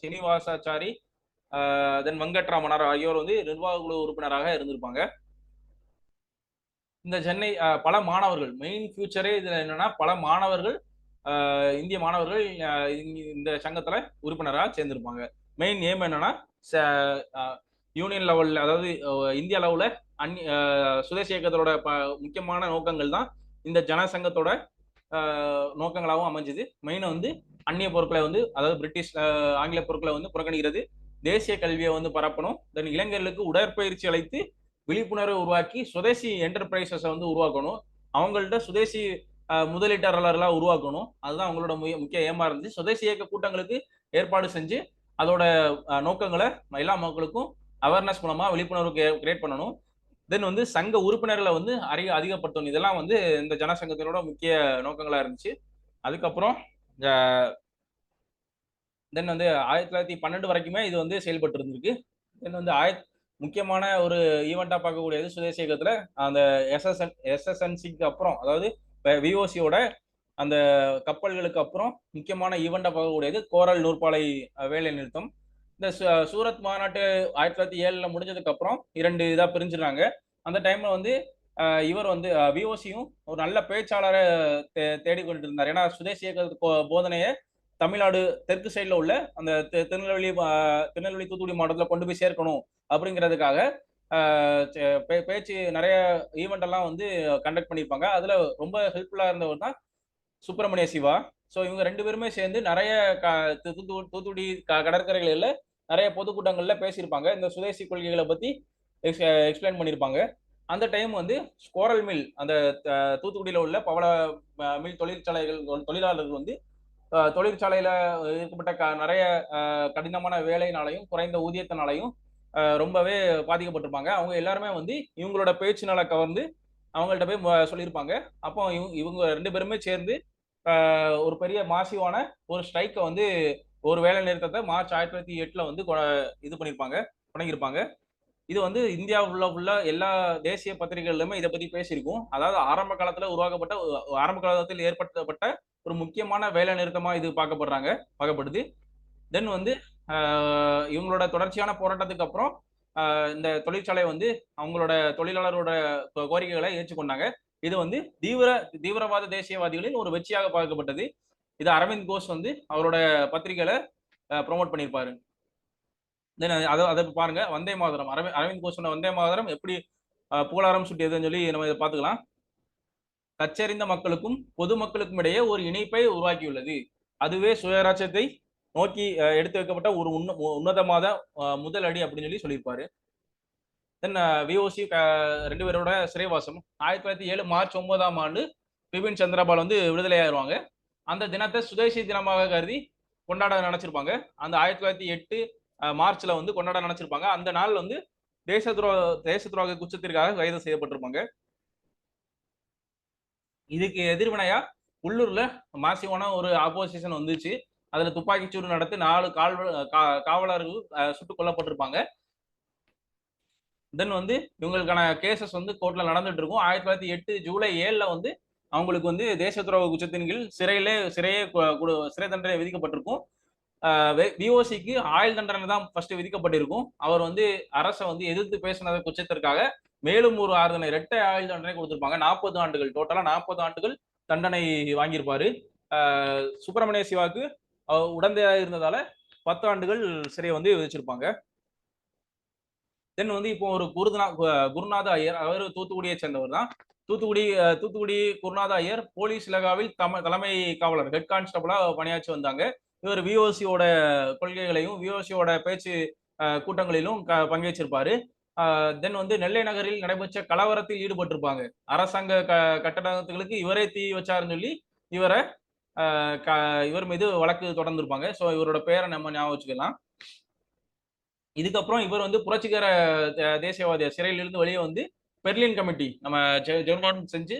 சீனிவாசாச்சாரி, தென் வெங்கட்ராமனார் ஆகியோர் வந்து நிர்வாக குழு உறுப்பினராக இருந்திருப்பாங்க. இந்த சென்னை பல மாணவர்கள், மெயின் ஃபியூச்சரே இதுல என்னன்னா பல மாணவர்கள், இந்திய மாணவர்கள் இந்த சங்கத்துல உறுப்பினராக சேர்ந்திருப்பாங்க. மெயின் ஏம் என்னன்னா யூனியன் லெவல்ல, அதாவது இந்தியா லெவல்ல சுதேசி இயக்கத்தோட முக்கியமான நோக்கங்கள் தான் இந்த ஜனசங்கத்தோட நோக்கங்களாகவும் அமைஞ்சது. மெயினா வந்து அந்நிய பொருட்களை வந்து, அதாவது பிரிட்டிஷ் ஆங்கில பொருட்களை வந்து புறக்கணிக்கிறது, தேசிய கல்வியை வந்து பரப்பணும், தென் இளைஞர்களுக்கு உடற்பயிற்சி அளித்து விழிப்புணர்வை உருவாக்கி சுதேசி என்டர்பிரைசஸை வந்து உருவாக்கணும், அவங்கள்ட்ட சுதேசி முதலீட்டாளர்களாக உருவாக்கணும். அதுதான் அவங்களோட முக்கிய ஏமா இருந்துச்சு. சுதேசி இயக்க கூட்டங்களுக்கு ஏற்பாடு செஞ்சு அதோட நோக்கங்களை எல்லா மக்களுக்கும் அவேர்னஸ் மூலமா விழிப்புணர்வு கிரியேட் பண்ணணும். தென் வந்து சங்க உறுப்பினர்களை வந்து அதிகப்படுத்தணும். இதெல்லாம் வந்து இந்த ஜனசங்கத்தினோட முக்கிய நோக்கங்களா இருந்துச்சு. அதுக்கப்புறம் தென் வந்து 1912 வரைக்குமே இது வந்து செயல்பட்டு இருந்திருக்கு. தென் வந்து முக்கியமான ஒரு ஈவெண்டா பார்க்கக்கூடியது சுதேசி இயக்கத்துல அந்த எஸ்எஸ்என்சிக்கு அப்புறம், அதாவது விஓசியோட அந்த கப்பல்களுக்கு அப்புறம் முக்கியமான ஈவெண்டா பார்க்கக்கூடியது கோரல் நூற்பாலை வேலை நிறுத்தம். இந்த சூரத் மாநாட்டு 1907 முடிஞ்சதுக்கு அப்புறம் 2 இதா பிரிஞ்சிருந்தாங்க. அந்த டைம்ல வந்து இவர் வந்து விஓசியும் ஒரு நல்ல பேச்சாளரை தேடிக்கொண்டு இருந்தார். ஏன்னா சுதேசி இயக்க போதனையை தமிழ்நாடு தெற்கு சைட்ல உள்ள அந்த திருநெல்வேலி தூத்துக்குடி மாவட்டத்தில் கொண்டு போய் சேர்க்கணும் அப்படிங்கிறதுக்காக பேச்சு நிறைய ஈவெண்ட் எல்லாம் வந்து கண்டக்ட் பண்ணியிருப்பாங்க. அதுல ரொம்ப ஹெல்ப்ஃபுல்லா இருந்தவர் தான் சுப்பிரமணிய சிவா. ஸோ இவங்க 2 பேருமே சேர்ந்து நிறைய தூத்துக்குடி கடற்கரைகளில் நிறைய பொதுக்கூட்டங்கள்ல பேசியிருப்பாங்க. இந்த சுதேசி கொள்கைகளை பத்தி எக்ஸ்பிளைன் பண்ணியிருப்பாங்க. அந்த டைம் வந்து கோரல் மில், அந்த தூத்துக்குடியில உள்ள பவள மில் தொழிலாளர்கள் வந்து தொழிற்சாலையில இருக்கப்பட்ட நிறைய கடினமான வேலையினாலையும் குறைந்த ஊதியத்தினாலையும் ரொம்பவே பாதிக்கப்பட்டிருப்பாங்க. அவங்க எல்லாருமே வந்து இவங்களோட பேச்சினால கவர்ந்து அவங்கள்ட்ட போய் சொல்லியிருப்பாங்க. அப்போ இவங்க 2 பேருமே சேர்ந்து ஒரு பெரிய மாசிவான ஒரு ஸ்ட்ரைக்க வந்து ஒரு வேலை நிறுத்தத்தை மார்ச் 1908ல வந்து இது பண்ணியிருப்பாங்க, தொடங்கியிருப்பாங்க. இது வந்து இந்தியா ஃபுல்லா எல்லா தேசிய பத்திரிகைகளிலுமே இதை பத்தி பேசியிருக்கும். அதாவது ஆரம்ப காலத்தில் ஏற்படுத்தப்பட்ட ஒரு முக்கியமான வேலை நிறுத்தமா இது பார்க்கப்படுது. தென் வந்து இவங்களோட தொடர்ச்சியான போராட்டத்துக்கு அப்புறம் இந்த தொழிற்சாலை வந்து அவங்களோட தொழிலாளரோட கோரிக்கைகளை ஏற்றுக்கொண்டாங்க. இது வந்து தீவிரவாத தேசியவாதிகளின் ஒரு வெற்றியாக பார்க்கப்பட்டது. இது அரவிந்த் கோஷ் வந்து அவரோட பத்திரிகையில ப்ரோமோட் பண்ணியிருப்பாரு. தென் அதை பாருங்க, வந்தே மாதரம், அரவிந்த் கோஷ் சொன்ன வந்தே மாதரம் எப்படி புகழாரம் சுட்டியதுன்னு சொல்லி நம்ம இதை பார்த்துக்கலாம். கச்சறிந்த மக்களுக்கும் பொதுமக்களுக்கும் இடையே ஒரு இணைப்பை உருவாக்கியுள்ளது. அதுவே சுயராட்சியத்தை நோக்கி எடுத்து வைக்கப்பட்ட ஒரு உன்னதமான முதல் அடி அப்படின்னு சொல்லியிருப்பாரு. தென் விஓசி 2 பேரோட சிறைவாசம் 1907 மார்ச் 9ஆம் ஆண்டு பிபின் சந்திரபால் வந்து விடுதலை ஆயிடுவாங்க. அந்த தினத்தை சுதேசி தினமாக கருதி கொண்டாட நினைச்சிருப்பாங்க. அந்த 1908 மார்ச்ல வந்து கொண்டாட நினைச்சிருப்பாங்க. அந்த நாள் வந்து தேச துரோக குற்றத்திற்காக கைது செய்யப்பட்டிருப்பாங்க. இதுக்கு எதிர்வினையா உள்ளூர்ல மாசிவான ஒரு ஆப்போசிஷன் வந்துச்சு. அதுல துப்பாக்கிச்சூடு நடத்தி 4 காவலர்கள் சுட்டுக் கொல்லப்பட்டிருப்பாங்க. தென் வந்து இவங்களுக்கான கேசஸ் வந்து கோர்ட்ல நடந்துட்டு இருக்கும். 1908 ஜூலை 7ல வந்து அவங்களுக்கு வந்து தேச துரோக குற்றத்தின் கீழ் சிறை தண்டனை விதிக்கப்பட்டிருக்கும். விஓசிக்கு ஆயுள் தண்டனை தான் ஃபர்ஸ்ட் விதிக்கப்பட்டிருக்கும். அவர் வந்து அரசை வந்து எதிர்த்து பேசினத குற்றத்திற்காக மேலும் ஒரு 6 தண்டனை, இரட்டை ஆயுள் தண்டனை கொடுத்திருப்பாங்க. 40 ஆண்டுகள், டோட்டலா 40 ஆண்டுகள் தண்டனை வாங்கியிருப்பாரு. சுப்பிரமணிய சிவாக்கு உடந்தையா இருந்ததால 10 ஆண்டுகள் சிறை வந்து விதிச்சிருப்பாங்க. தென் வந்து இப்போ ஒரு குருநாத ஐயர், அவர் தூத்துக்குடியை சேர்ந்தவர் தான். தூத்துக்குடி குருநாத ஐயர் போலீஸ் இலாகாவில் தலைமை காவலர், ஹெட் கான்ஸ்டபிளா பணியாற்றி வந்தாங்க. இவர் விஓசியோட கொள்கைகளையும் விஓசியோட பேச்சு கூட்டங்களிலும் பங்கேற்றிருப்பாரு. தென் வந்து நெல்லை நகரில் நடைபெற்ற கலவரத்தில் ஈடுபட்டிருப்பாங்க. அரசாங்க கட்டடங்களுக்கு இவரே தீ வச்சாருன்னு சொல்லி இவர் மீது வழக்கு தொடர்ந்திருப்பாங்க. ஸோ இவரோட பேரை நம்ம ஞாபகம் வச்சுக்கலாம். இதுக்கப்புறம் இவர் வந்து புரட்சிகர தேசியவாதியா சிறையிலிருந்து வெளியே வந்து பெர்லின் கமிட்டி நம்ம ஜெர்மன் செஞ்சு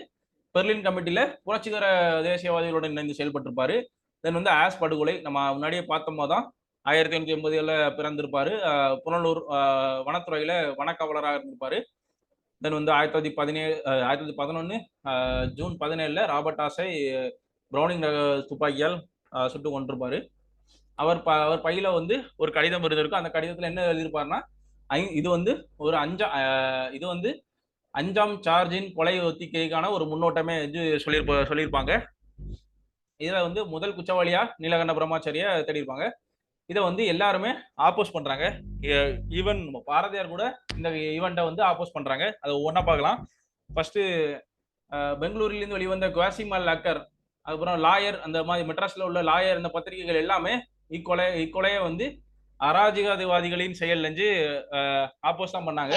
பெர்லின் கமிட்டியில புரட்சிகர தேசியவாதிகளுடன் இணைந்து செயல்பட்டிருப்பாரு. தென் வந்து ஆஸ் படுகொலை நம்ம முன்னாடியே பார்த்தோம் தான் 1887 பிறந்திருப்பாரு. புனலூர் வனத்துறையில வனக்காவலராக இருந்திருப்பாரு. தென் வந்து 1911 ஜூன் 17 ராபர்ட் ஆசை பிரவுனிங் துப்பாக்கியால் சுட்டு கொண்டிருப்பாரு. அவர் பையில வந்து ஒரு கடிதம் இருந்திருக்கும். அந்த கடிதத்துல என்ன எழுதியிருப்பாருன்னா, இது வந்து 5ஆம் சார்ஜின் கொலை ஒத்திகைக்கான ஒரு முன்னோட்டமே சொல்லியிருப்பாங்க. இதுல வந்து முதல் குற்றவாளியா நீலகண்ட பிரம்மாச்சாரிய தேடியிருப்பாங்க. இதை வந்து எல்லாருமே ஆப்போஸ் பண்றாங்க. ஈவன் பாரதியார் கூட இந்த ஈவெண்ட்டை வந்து ஆப்போஸ் பண்றாங்க. அதை ஒவ்வொன்றா பார்க்கலாம். ஃபர்ஸ்ட் பெங்களூரிலிருந்து வெளிவந்த குவாசிமல் அக்கர், அதுக்கப்புறம் லாயர், அந்த மாதிரி மெட்ராஸ்ல உள்ள லாயர், இந்த பத்திரிகைகள் எல்லாமே இக்கொலையை வந்து அராஜகவாதிகளின் செயல் என்று ஆப்போஸ் தான் பண்ணாங்க.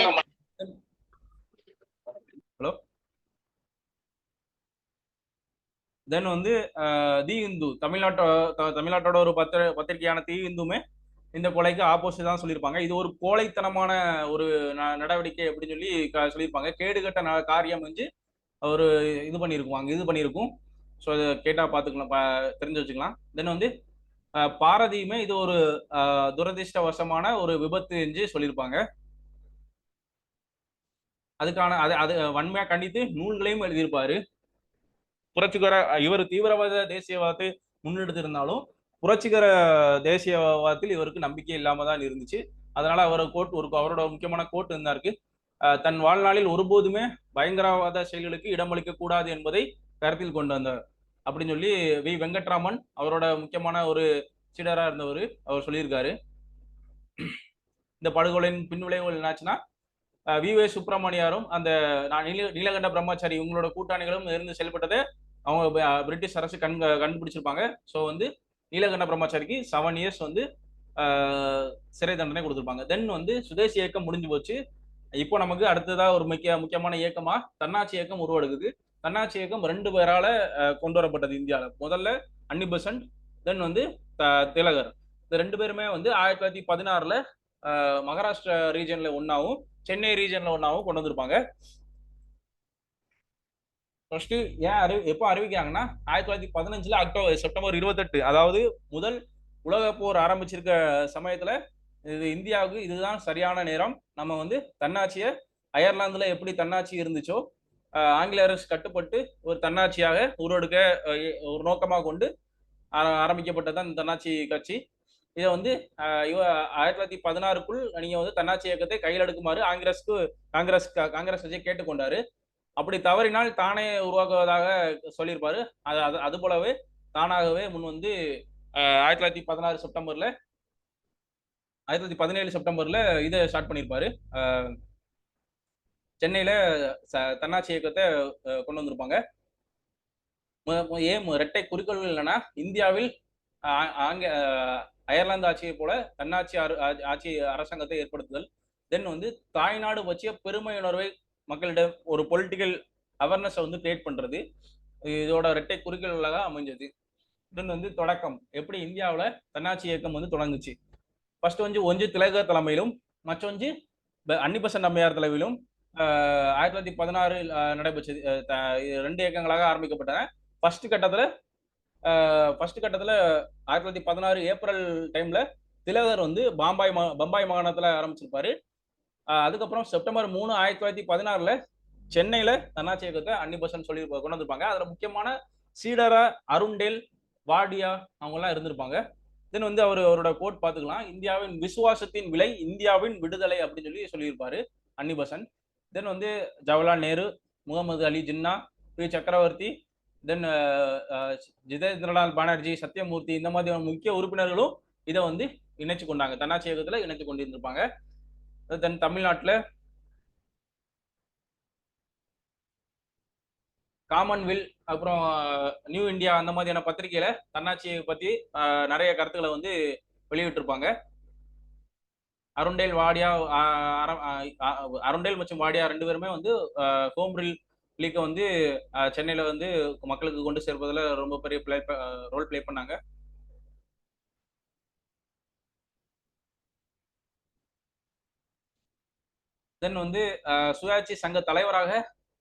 ஹலோ. தென் வந்து தி இந்து, தமிழ்நாட்டோட ஒரு பத்திரிகையான தி இந்துமே இந்த கொலைக்கு ஆப்போசிட் தான் சொல்லியிருப்பாங்க. இது ஒரு கோழைத்தனமான ஒரு நடவடிக்கை அப்படின்னு சொல்லி சொல்லியிருப்பாங்க. கேடுகட்ட காரியம் வந்து ஒரு இது பண்ணியிருக்கும். ஸோ அதை கேட்டா பார்த்துக்கலாம், தெரிஞ்சு வச்சுக்கலாம். தென் வந்து பாரதியுமே இது ஒரு துரதிருஷ்டவசமான ஒரு விபத்து என்று சொல்லியிருப்பாங்க. அதுக்கான அது வன்மையா கண்டித்து நூல்களையும் எழுதியிருப்பாரு. புரட்சிகர இவர் தீவிரவாத தேசியவாதத்தை முன்னெடுத்திருந்தாலும் புரட்சிகர தேசியவாதத்தில் இவருக்கு நம்பிக்கை இல்லாம தான் இருந்துச்சு. அதனால அவரோட முக்கியமான கோட் இருந்தாருக்கு, தன் வாழ்நாளில் ஒருபோதுமே பயங்கரவாத செயல்களுக்கு இடமளிக்க கூடாது என்பதை கருத்தில் கொண்டு வந்தார் அப்படின்னு சொல்லி வி வெங்கட்ராமன் அவரோட முக்கியமான ஒரு சீடரா இருந்தவர் அவர் சொல்லியிருக்காரு. இந்த படுகொலையின் பின்விளைவுகள் என்னாச்சுன்னா, வி சுப்பிரமணியாரும் அந்த நீலகண்ட பிரம்மாச்சாரி இவங்களோட கூட்டாளிகளும் இருந்து செயல்பட்டதை அவங்க பிரிட்டிஷ் அரசு கண்டுபிடிச்சிருப்பாங்க. ஸோ வந்து நீலகண்ட பிரம்மாச்சாரிக்கு 7 இயர்ஸ் வந்து சிறை தண்டனை கொடுத்துருப்பாங்க. தென் வந்து சுதேசி இயக்கம் முடிஞ்சு போச்சு. இப்போ நமக்கு அடுத்ததா ஒரு முக்கியமான இயக்கமா தன்னாட்சி இயக்கம் உருவெடுக்குது. தன்னாட்சி இயக்கம் 2 பேரால கொண்டு வரப்பட்டது இந்தியாவில். முதல்ல அன்னி பெசன்ட், தென் வந்து திலகர். இந்த 2 பேருமே வந்து 1916 மகாராஷ்டிரா ரீஜன்ல ஒன்னாவும் சென்னை ரீஜன்ல ஒன்னாவும் கொண்டு வந்திருப்பாங்க. ஃபர்ஸ்ட் ஏன் எப்போ அறிவிக்கிறாங்கன்னா 1915 செப்டம்பர் 28, அதாவது முதல் உலக போர் ஆரம்பிச்சிருக்க சமயத்துல இது இந்தியாவுக்கு இதுதான் சரியான நேரம். நம்ம வந்து தன்னாட்சியை அயர்லாந்துல எப்படி தன்னாட்சி இருந்துச்சோ ஆங்கில அரசு கட்டுப்பட்டு ஒரு தன்னாட்சியாக உருவெடுக்க ஒரு நோக்கமாக கொண்டு ஆரம்பிக்கப்பட்டதான் இந்த தன்னாட்சி கட்சி. இதை வந்து 1916க்குள் நீங்க வந்து தன்னாட்சி இயக்கத்தை கையில் எடுக்குமாறு காங்கிரஸ் கட்சியை கேட்டுக்கொண்டாரு. அப்படி தவறினால் தானே உருவாக்குவதாக சொல்லியிருப்பாரு. அது போலவே தானாகவே முன் வந்து 1917 செப்டம்பர்ல இதை ஸ்டார்ட் பண்ணியிருப்பாரு. சென்னையில தன்னாட்சி இயக்கத்தை கொண்டு வந்திருப்பாங்க. ஏன் இரட்டை குறிக்கோள்கள் என்னன்னா, இந்தியாவில் அயர்லாந்து ஆட்சியை போல தன்னாட்சி ஆட்சி அரசாங்கத்தை ஏற்படுத்துதல், தென் வந்து தாய்நாடு பற்றிய பெருமை உணர்வை மக்களிடம் ஒரு பொலிட்டிக்கல் அவேர்னஸ் வந்து கிரியேட் பண்றது, இதோட இரட்டை குறிக்கோள்களாக அமைஞ்சது. தென் வந்து தொடக்கம் எப்படி இந்தியாவில் தன்னாட்சி இயக்கம் வந்து தொடங்குச்சு. ஃபர்ஸ்ட் வந்து ஒன்று திலகர் தலைமையிலும் மற்றொன்று அன்னிபெசன்ட் அம்மையார் தலைமையிலும் 1916 நடைபெற்றது. 2 இயக்கங்களாக ஆரம்பிக்கப்பட்டன. ஃபர்ஸ்ட் கட்டத்துல 1916 ஏப்ரல் டைம்ல திலகர் வந்து பம்பாய் மாகாணத்துல ஆரம்பிச்சிருப்பாரு. அதுக்கப்புறம் செப்டம்பர் 3, 1916 சென்னையில தன்னாட்சி இயக்கத்தை அன்னிபெசன்ட் சொல்லி கொண்டு வந்திருப்பாங்க. அதுல முக்கியமான சீடரா அருண்டேல், வாடியா அவங்க எல்லாம் இருந்திருப்பாங்க. தென் வந்து அவரோட கோட் பார்த்துக்கலாம். இந்தியாவின் விசுவாசத்தின் விலை இந்தியாவின் விடுதலை அப்படின்னு சொல்லியிருப்பாரு அன்னிபெசன்ட். தென் வந்து ஜவஹர்லால் நேரு, முகமது அலி ஜின்னா, பி சக்கரவர்த்தி, தென் ஜிதேந்திரலால் பானர்ஜி, சத்யமூர்த்தி, இந்த மாதிரி முக்கிய உறுப்பினர்களும் இதை வந்து இணைச்சு கொண்டாங்க, தன்னாட்சி இயக்கத்துல இணைச்சு கொண்டிருந்திருப்பாங்க. தென் தமிழ்நாட்டில் காமன்வெல்த், அப்புறம் நியூ இந்தியா, அந்த மாதிரியான பத்திரிகையில தன்னாட்சியை பத்தி நிறைய கருத்துக்களை வந்து வெளியிட்டிருப்பாங்க. அருண்டேல் வாடியா அருண்டேல் மற்றும் வாடியா 2 பேருமே வந்து ஹோம் லீக்கை வந்து சென்னையில வந்து மக்களுக்கு கொண்டு சேர்ப்பதில் ரொம்ப பெரிய ரோல் பிளே பண்ணாங்க. தென் வந்து சுயாட்சி சங்க தலைவராக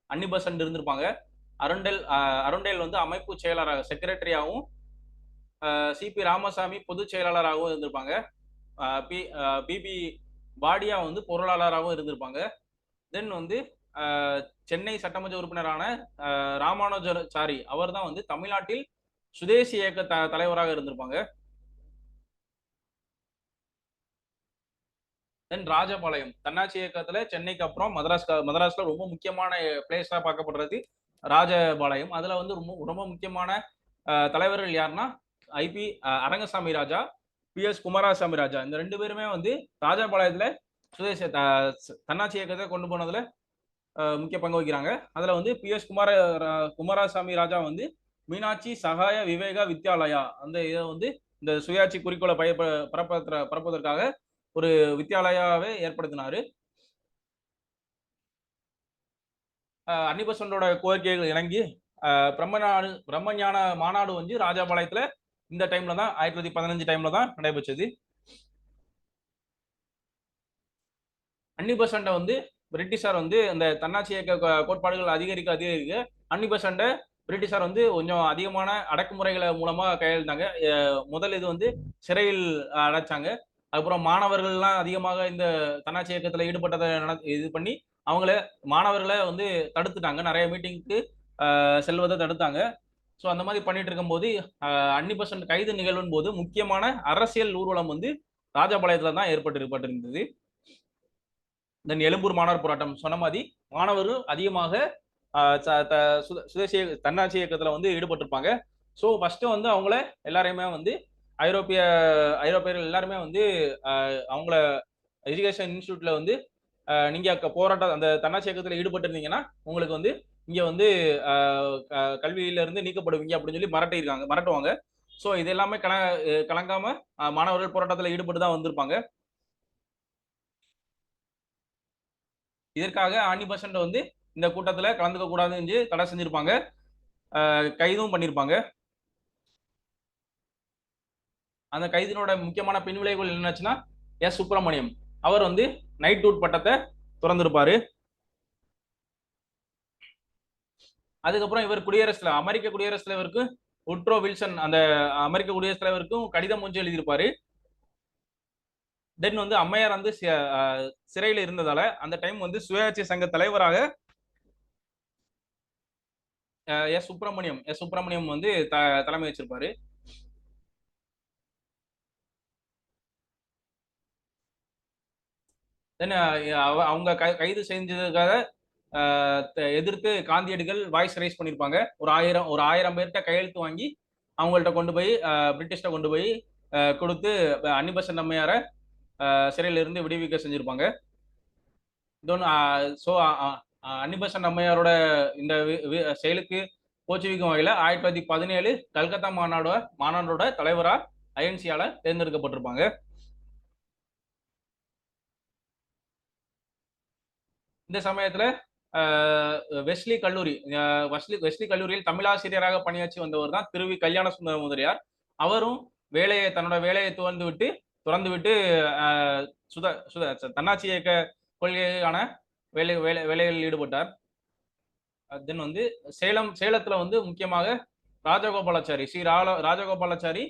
அன்னிபெசன்ட் இருந்திருப்பாங்க. அருண்டேல் வந்து அமைப்பு செயலராக செக்ரட்டரியாகவும், சிபி ராமசாமி பொதுச் செயலாளராகவும் இருந்திருப்பாங்க. பிபி பாடியா வந்து பொருளாளராகவும் இருந்திருப்பாங்க. தென் வந்து சென்னை சட்டமன்ற உறுப்பினரான ராமானுஜாச்சாரி அவர் தான் வந்து தமிழ்நாட்டில் சுதேசி இயக்க தலைவராக இருந்திருப்பாங்க. தென் ராஜபாளையம் தன்னாட்சி இயக்கத்துல சென்னைக்கு அப்புறம் மதராஸ்ல ரொம்ப முக்கியமான பிளேஸா பார்க்கப்படுறது ராஜபாளையம். அதுல வந்து ரொம்ப முக்கியமான தலைவர்கள் யாருன்னா ஐபி அரங்கசாமி ராஜா, பிஎஸ் குமாரசாமி ராஜா. இந்த 2 பேருமே வந்து ராஜபாளையத்துல சுதேச தன்னாட்சி இயக்கத்தை கொண்டு போனதுல முக்கிய பங்கு வகிக்கிறாங்க. அதுல வந்து பிஎஸ் குமாரசாமி ராஜா வந்து மீனாட்சி சகாய விவேகா வித்யாலயா அந்த இதை வந்து இந்த சுயாட்சி குறிக்கோளை பரப்புவதற்காக ஒரு வித்யாலயாவே ஏற்படுத்தினாரு. அன்னிபெசன்டோட கோரிக்கைகள் இணங்கி பிரம்மஞான மாநாடு வந்து ராஜபாளையத்துல இந்த டைம்ல தான் 1915 டைம்ல தான் நடைபெற்றது. அன்னிபெசன்ட வந்து பிரிட்டிஷார் வந்து அந்த தன்னாட்சி இயக்க கோட்பாடுகள் அதிகரிக்க அன்னிபெசன்ட பிரிட்டிஷார் வந்து கொஞ்சம் அதிகமான அடக்குமுறைகளை மூலமா கையெழுத்தாங்க. முதல் இது வந்து சிறையில் அடைச்சாங்க. அதுக்கப்புறம் மாணவர்கள்லாம் அதிகமாக இந்த தன்னாட்சி இயக்கத்துல ஈடுபட்டதை இது பண்ணி அவங்கள மாணவர்களை வந்து தடுத்துட்டாங்க, நிறைய மீட்டிங்க்கு செல்வதை தடுத்தாங்க. ஸோ அந்த மாதிரி பண்ணிட்டு இருக்கும்போது அன்னிபெசன்ட் கைது நிகழ்வின் போது முக்கியமான அரசியல் ஊர்வலம் வந்து ராஜபாளையத்துல தான் ஏற்பட்டிருந்தது. தென் எழும்பூர் மாணவர் போராட்டம் சொன்ன மாதிரி மாணவர்கள் அதிகமாக சுதேசி தன்னாட்சி இயக்கத்துல வந்து ஈடுபட்டிருப்பாங்க. ஸோ ஃபர்ஸ்ட் வந்து அவங்கள எல்லாரையுமே வந்து ஐரோப்பியர்கள் எல்லாருமே வந்து அவங்கள எஜுகேஷன் இன்ஸ்டியூட்ல வந்து நீங்க போராட்டம் அந்த தன்னாட்சி இயக்கத்துல ஈடுபட்டு இருந்தீங்கன்னா உங்களுக்கு வந்து இங்க வந்து கல்வியில இருந்து நீக்கப்படுவீங்க அப்படின்னு சொல்லி மிரட்டுவாங்க. ஸோ இது எல்லாமே கலங்காம மாணவர்கள் போராட்டத்தில் ஈடுபட்டு தான் வந்திருப்பாங்க. இதற்காக அன்னிபெசன்ட் வந்து இந்த கூட்டத்துல கலந்துக்க கூடாதுன்னு தடை செஞ்சிருப்பாங்க, கைதும் பண்ணிருப்பாங்க. அந்த கைதினோட முக்கியமான பின்விளைவுகள் என்னச்சுன்னா எஸ் சுப்பிரமணியம் அவர் வந்து நைட்ஹுட் பட்டத்தை துறந்திருப்பாரு. அதுக்கப்புறம் இவர் அமெரிக்க குடியரசுத் தலைவருக்கு உட்ரோ வில்சன், அந்த அமெரிக்க குடியரசுத் தலைவருக்கும் கடிதம் ஒன்று எழுதியிருப்பாரு. தென் வந்து அம்மையார் வந்து சிறையில் இருந்ததால அந்த டைம் வந்து சுயாட்சி சங்க தலைவராக எஸ் சுப்பிரமணியம் வந்து தலைமை வச்சிருப்பாரு. தென் அவங்க கைது செஞ்சதுக்காக எதிர்த்து காந்தியடிகள் வாய்ஸ் ரைஸ் பண்ணியிருப்பாங்க. ஒரு ஆயிரம் பேர்கிட்ட கையெழுத்து வாங்கி அவங்கள்ட்ட கொண்டு போய் பிரிட்டிஷ்ட கொண்டு போய் கொடுத்து அன்னிபெசன்ட் அம்மையாரை சிறையில இருந்து விடுவிக்க செஞ்சிருப்பாங்க. ஸோ அன்னிபெசன்ட் அம்மையாரோட இந்த செயலுக்கு போச்சுவிக்கும் வகையில் 1917 கல்கத்தா மாநாடோட தலைவரா ஐஎன்சியால தேர்ந்தெடுக்கப்பட்டிருப்பாங்க. இந்த சமயத்துல வெஸ்லி கல்லூரியில் தமிழாசிரியராக பணியாற்றி வந்தவர் தான் திருவி கல்யாண சுந்தர முதலியார். அவரும் தன்னோட வேலையை துறந்து விட்டு தன்னாட்சி இயக்க கொள்கையான வேலைகளில் ஈடுபட்டார். தென் வந்து சேலத்துல வந்து முக்கியமாக ராஜகோபாலாச்சாரி ராஜகோபாலாச்சாரி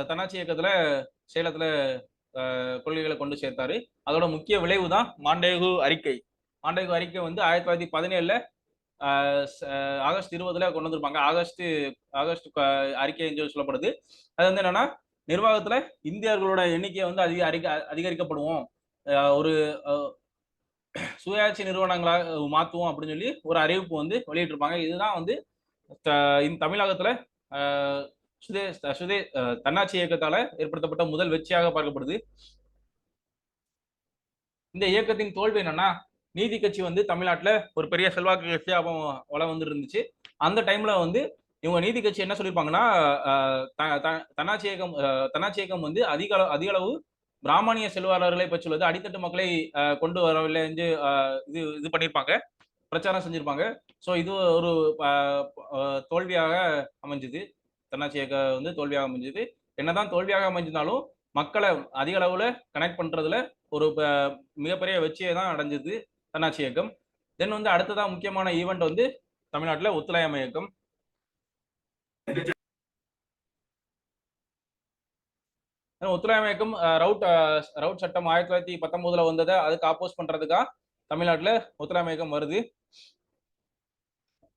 தன்னாட்சி இயக்கத்துல சேலத்துல கொள்கைகளை கொண்டு சேர்த்தாரு. அதோட முக்கிய விளைவு தான் மாண்டேகு அறிக்கை வந்து 1917 ஆகஸ்ட் 20 கொண்டு வந்திருப்பாங்க. ஆகஸ்ட் அறிக்கை என்று சொல்லப்படுது. அது வந்து என்னன்னா, நிர்வாகத்துல இந்தியர்களோட எண்ணிக்கையை வந்து அதிகரிக்கப்படுவோம், ஒரு சுயாட்சி நிறுவனங்களாக மாற்றுவோம் அப்படின்னு சொல்லி ஒரு அறிவிப்பு வந்து வெளியிட்டிருப்பாங்க. இதுதான் வந்து தமிழகத்துல தன்னாட்சி இயக்கத்தால ஏற்படுத்தப்பட்ட முதல் வெற்றியாக பார்க்கப்படுது. இந்த இயக்கத்தின் தோல்வி என்னன்னா, நீதி கட்சி வந்து தமிழ்நாட்டுல ஒரு பெரிய செல்வாக்கு கட்சியா வளம் வந்து இருந்துச்சு. அந்த டைம்ல வந்து இவங்க நீதி கட்சி என்ன சொல்லியிருப்பாங்கன்னா, தன்னாட்சி இயக்கம் வந்து அதிக அளவு பிராமணிய செல்வாளர்களை பெற்றுள்ளது, அடித்தட்டு மக்களை கொண்டு வரவில்லை என்று இது பண்ணியிருப்பாங்க, பிரச்சாரம் செஞ்சிருப்பாங்க. ஸோ இது ஒரு தோல்வியாக அமைஞ்சது. தன்னாட்சி இயக்கம் வந்து தோல்வியாக அமைஞ்சது. என்னதான் தோல்வியாக அமைஞ்சிருந்தாலும் மக்களை அதிக அளவுல கனெக்ட் பண்றதுல ஒரு மிகப்பெரிய வெற்றியை தான் அடைஞ்சது தன்னாட்சி இயக்கம். தென் வந்து அடுத்ததான் முக்கியமான ஈவெண்ட் வந்து தமிழ்நாட்டில் ஒத்துழையாமை இயக்கம். ஒத்துழையாமை இயக்கம் ரவுட் சட்டம் 1919 வந்ததை அதுக்கு ஆப்போஸ் பண்றதுக்காக தமிழ்நாட்டில் ஒத்துழையாமை இயக்கம் வருது.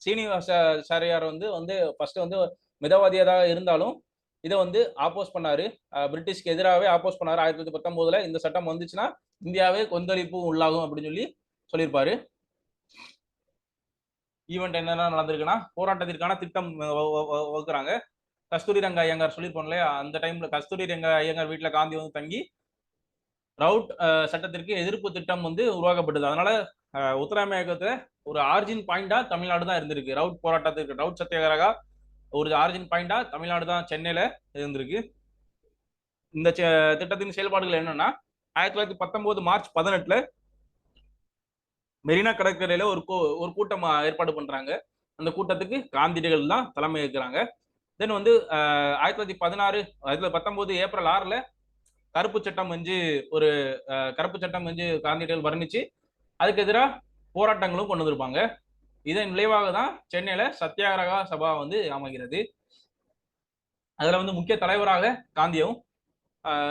சீனிவாசாரியார் வந்து ஃபர்ஸ்ட் வந்து மிதவாதியாக இருந்தாலும் இதை வந்து ஆப்போஸ் பண்ணாரு, பிரிட்டிஷ்க்கு எதிராகவே ஆப்போஸ் பண்ணாரு. 1919 இந்த சட்டம் வந்துச்சுன்னா இந்தியாவே கொந்தளிப்பு உள்ளாகும் அப்படின்னு சொல்லியிருப்பாரு. ஈவெண்ட் என்னென்ன நடந்திருக்குன்னா, போராட்டத்திற்கான திட்டம் வகுக்கிறாங்க. கஸ்தூரி ரங்க ஐயங்கார் சொல்லியிருப்போம் இல்லையா, அந்த டைம்ல கஸ்தூரி ரங்க ஐயங்கார் வீட்டுல காந்தி வந்து தங்கி ரவுட் சட்டத்திற்கு எதிர்ப்பு திட்டம் வந்து உருவாக்கப்பட்டது. அதனால ஒத்துழையாமை இயக்கத்துல ஒரு ஆரிஜின் பாயிண்டா தமிழ்நாடு தான் இருந்திருக்கு. ரவுட் போராட்டத்திற்கு, ரவுட் சத்தியாகிரகா ஒரு ஆரிஜின் பாயிண்டா தமிழ்நாடு தான் சென்னையில இருந்திருக்கு. இந்த திட்டத்தின் செயல்பாடுகள் என்னன்னா, 1919 மார்ச் 18 மெரினா கடற்கரையில ஒரு கூட்டம் ஏற்பாடு பண்றாங்க. அந்த கூட்டத்துக்கு காந்தியடிகள் தான் தலைமை ஏற்கிறாங்க. தென் வந்து 1919 ஏப்ரல் 6 கருப்பு சட்டம் வந்து காந்தியடிகள் வர்ணிச்சு அதுக்கு எதிராக போராட்டங்களும் கொண்டு வந்திருப்பாங்க. இதன் விளைவாக தான் சென்னையில சத்தியாகிரகா சபா வந்து அமைகிறது. அதுல வந்து முக்கிய தலைவராக காந்தியும்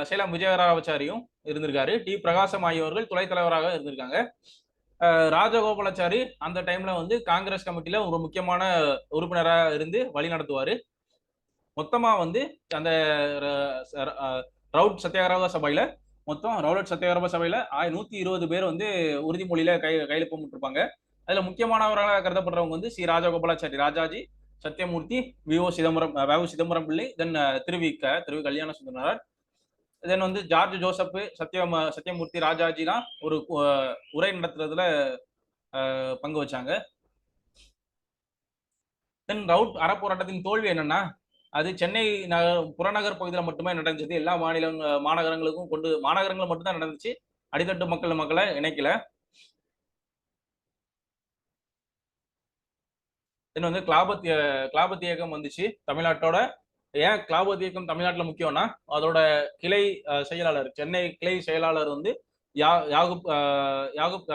சேலம் விஜயராமச்சாரியும் இருந்திருக்காரு. டி பிரகாசம் ஆகியோர்கள் துணை தலைவராக இருந்திருக்காங்க. ராஜகோபாலாச்சாரி அந்த டைம்ல வந்து காங்கிரஸ் கமிட்டியில ஒரு முக்கியமான உறுப்பினராக இருந்து வழி நடத்துவாரு. மொத்தமா வந்து அந்த ரவுட் சத்தியாகிரக சபையில மொத்தம் 120 பேர் வந்து உறுதிமொழியில கையில போட்டுருப்பாங்க. அதுல முக்கியமானவர்களாக கருதப்படுறவங்க வந்து சி ராஜகோபாலாச்சாரி, ராஜாஜி, சத்தியமூர்த்தி, வி.ஓ. சிதம்பரம் பிள்ளை, தென் திருவி கல்யாண சுந்தரனார், தென் வந்து ஜார்ஜ் ஜோசப், சத்தியமூர்த்தி, ராஜாஜிலாம் ஒரு உரை நடத்துறதுல பங்கு வச்சாங்க. தென் ரவுட் அறப்போராட்டத்தின் தோல்வி என்னன்னா, அது சென்னை புறநகர் பகுதியில் மட்டுமே நடந்துச்சு. எல்லா மாநகரங்களும் மட்டும்தான் நடந்துச்சு. அடித்தட்டு மக்களை இணைக்கல. தென் வந்து கிளாபத் இயக்கம் வந்துச்சு தமிழ்நாட்டோட ஏன் கிளாபத் இயக்கம் தமிழ்நாட்டில் முக்கியம்னா அதோட கிளை செயலாளர், சென்னை கிளை செயலாளர் வந்து யாகுப் யாகுப்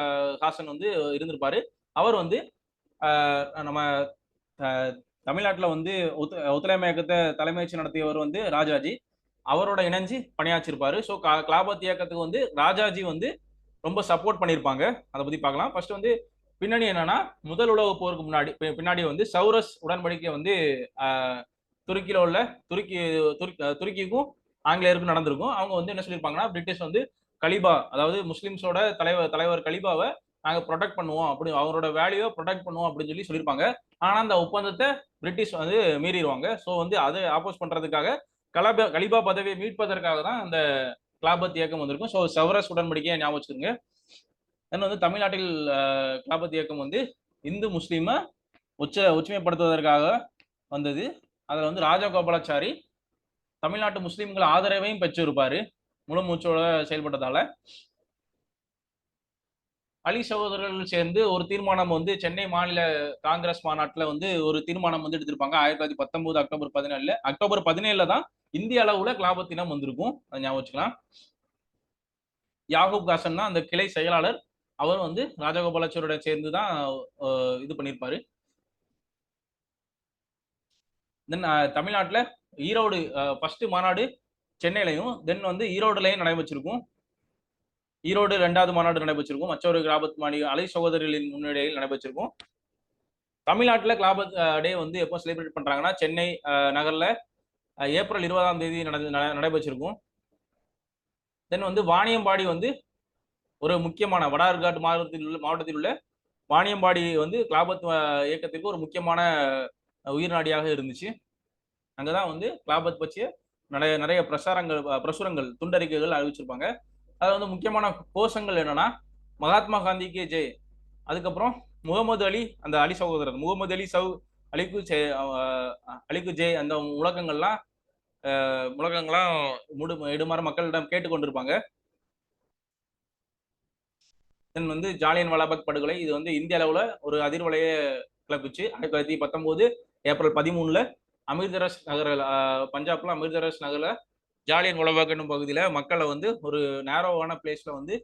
ஹாசன் வந்து இருந்திருப்பாரு. அவர் வந்து நம்ம தமிழ்நாட்டில் வந்து ஒத்துழையாமை இயக்கத்தை தலைமையேற்று நடத்தியவர் வந்து ராஜாஜி. அவரோட இணைஞ்சு பணியாற்றிருப்பாரு. ஸோ கிளாபத் இயக்கத்துக்கு வந்து ராஜாஜி வந்து ரொம்ப சப்போர்ட் பண்ணியிருப்பாங்க. அதை பத்தி பார்க்கலாம். ஃபர்ஸ்ட் வந்து பின்னணி என்னன்னா, முதல் உலக போருக்கு முன்னாடி பின்னாடி வந்து சௌரஸ் உடன்படிக்கை வந்து துருக்கியில உள்ள துருக்கிக்கும் ஆங்கிலேயருக்கும் நடந்திருக்கும். அவங்க வந்து என்ன சொல்லியிருப்பாங்கன்னா, பிரிட்டிஷ் வந்து கலிபா, அதாவது முஸ்லிம்ஸோட தலைவர் கலிபாவை நாங்க ப்ரொடெக்ட் பண்ணுவோம், அப்படி அவரோட வேல்யூவை ப்ரொடெக்ட் பண்ணுவோம் அப்படின்னு சொல்லியிருப்பாங்க. ஆனா அந்த ஒப்பந்தத்தை பிரிட்டிஷ் வந்து மீறிடுவாங்க. ஸோ வந்து அதை ஆப்போஸ் பண்றதுக்காக கலிபா பதவியை மீட்பதற்காக தான் அந்த கிளாபத் இயக்கம் வந்திருக்கும். ஸோ சௌரஸ் உடன்படிக்கையை ஞாபகம் வச்சுருங்க. தென் வந்து தமிழ்நாட்டில் கிளாபத் இயக்கம் வந்து இந்து முஸ்லீமை ஒற்றுமைப்படுத்துவதற்காக வந்தது. அதில் வந்து ராஜகோபாலாச்சாரி தமிழ்நாட்டு முஸ்லீம்கள் ஆதரவையும் பெற்றிருப்பாரு முழு மூச்சோட செயல்பட்டதால. அலி சகோதரர்கள் சேர்ந்து ஒரு தீர்மானம் வந்து சென்னை மாநில காங்கிரஸ் மாநாட்டில் வந்து ஒரு தீர்மானம் வந்து எடுத்திருப்பாங்க 1919 அக்டோபர் 17. அக்டோபர் 17 தான் இந்திய அளவுல கிளாபத் இனம் வந்திருக்கும், அதை ஞாபகம் வச்சுக்கலாம். யாகூப் ஹாசன் தான் அந்த கிளை செயலாளர். அவர் வந்து ராஜகோபாலாச்சாரியோட சேர்ந்து தான் இது பண்ணியிருப்பாரு. தென் தமிழ்நாட்டில் ஈரோடு ஃபர்ஸ்ட் மாநாடு சென்னையிலையும், தென் வந்து ஈரோடுலையும் நடைபெற்றிருக்கும். ஈரோடு 2வது மாநாடு நடைபெற்றிருக்கும். மற்றொரு கிளாபத் மாநில அலை சகோதரிகளின் முன்னிலையில் நடைபெற்றிருக்கும். தமிழ்நாட்டில் கிளாபத் டே வந்து எப்போ செலிப்ரேட் பண்றாங்கன்னா, சென்னை நகர்ல ஏப்ரல் 20ஆம் தேதி நடைபெற்றிருக்கும். தென் வந்து வாணியம்பாடி வந்து ஒரு முக்கியமான வடார்காட் மாவட்டத்தில் உள்ள வாணியம்பாடி வந்து கிளாபத் இயக்கத்திற்கு ஒரு முக்கியமான உயிர் நாடியாக இருந்துச்சு. அங்கதான் வந்து கிளாபத் பற்றிய நிறைய பிரசுரங்கள் துண்டறிக்கைகள் அறிவிச்சிருப்பாங்க. அது வந்து முக்கியமான கோஷங்கள் என்னன்னா, மகாத்மா காந்திக்கு ஜெய், அதுக்கப்புறம் முகமது அலி, அந்த அலி சகோதரர் முகமது அலி அலிக்கு ஜெய், அந்த முழக்கங்கள்லாம் இடுமாற மக்களிடம் கேட்டுக்கொண்டிருப்பாங்க. தென் வந்து ஜாலியன் வாலாபாக் படுகொலை, இது வந்து இந்திய அளவுல ஒரு அதிர்வலையை கிளப்பிச்சு. 1919 ஏப்ரல் 13 அமிர்தசரஸ் நகர பஞ்சாப்ல அமிர்தசரஸ் நகர்ல ஜாலியன் வாலாபாக் என்னும் பகுதியில மக்களை வந்து ஒரு நேரோவான பிளேஸ்ல வந்து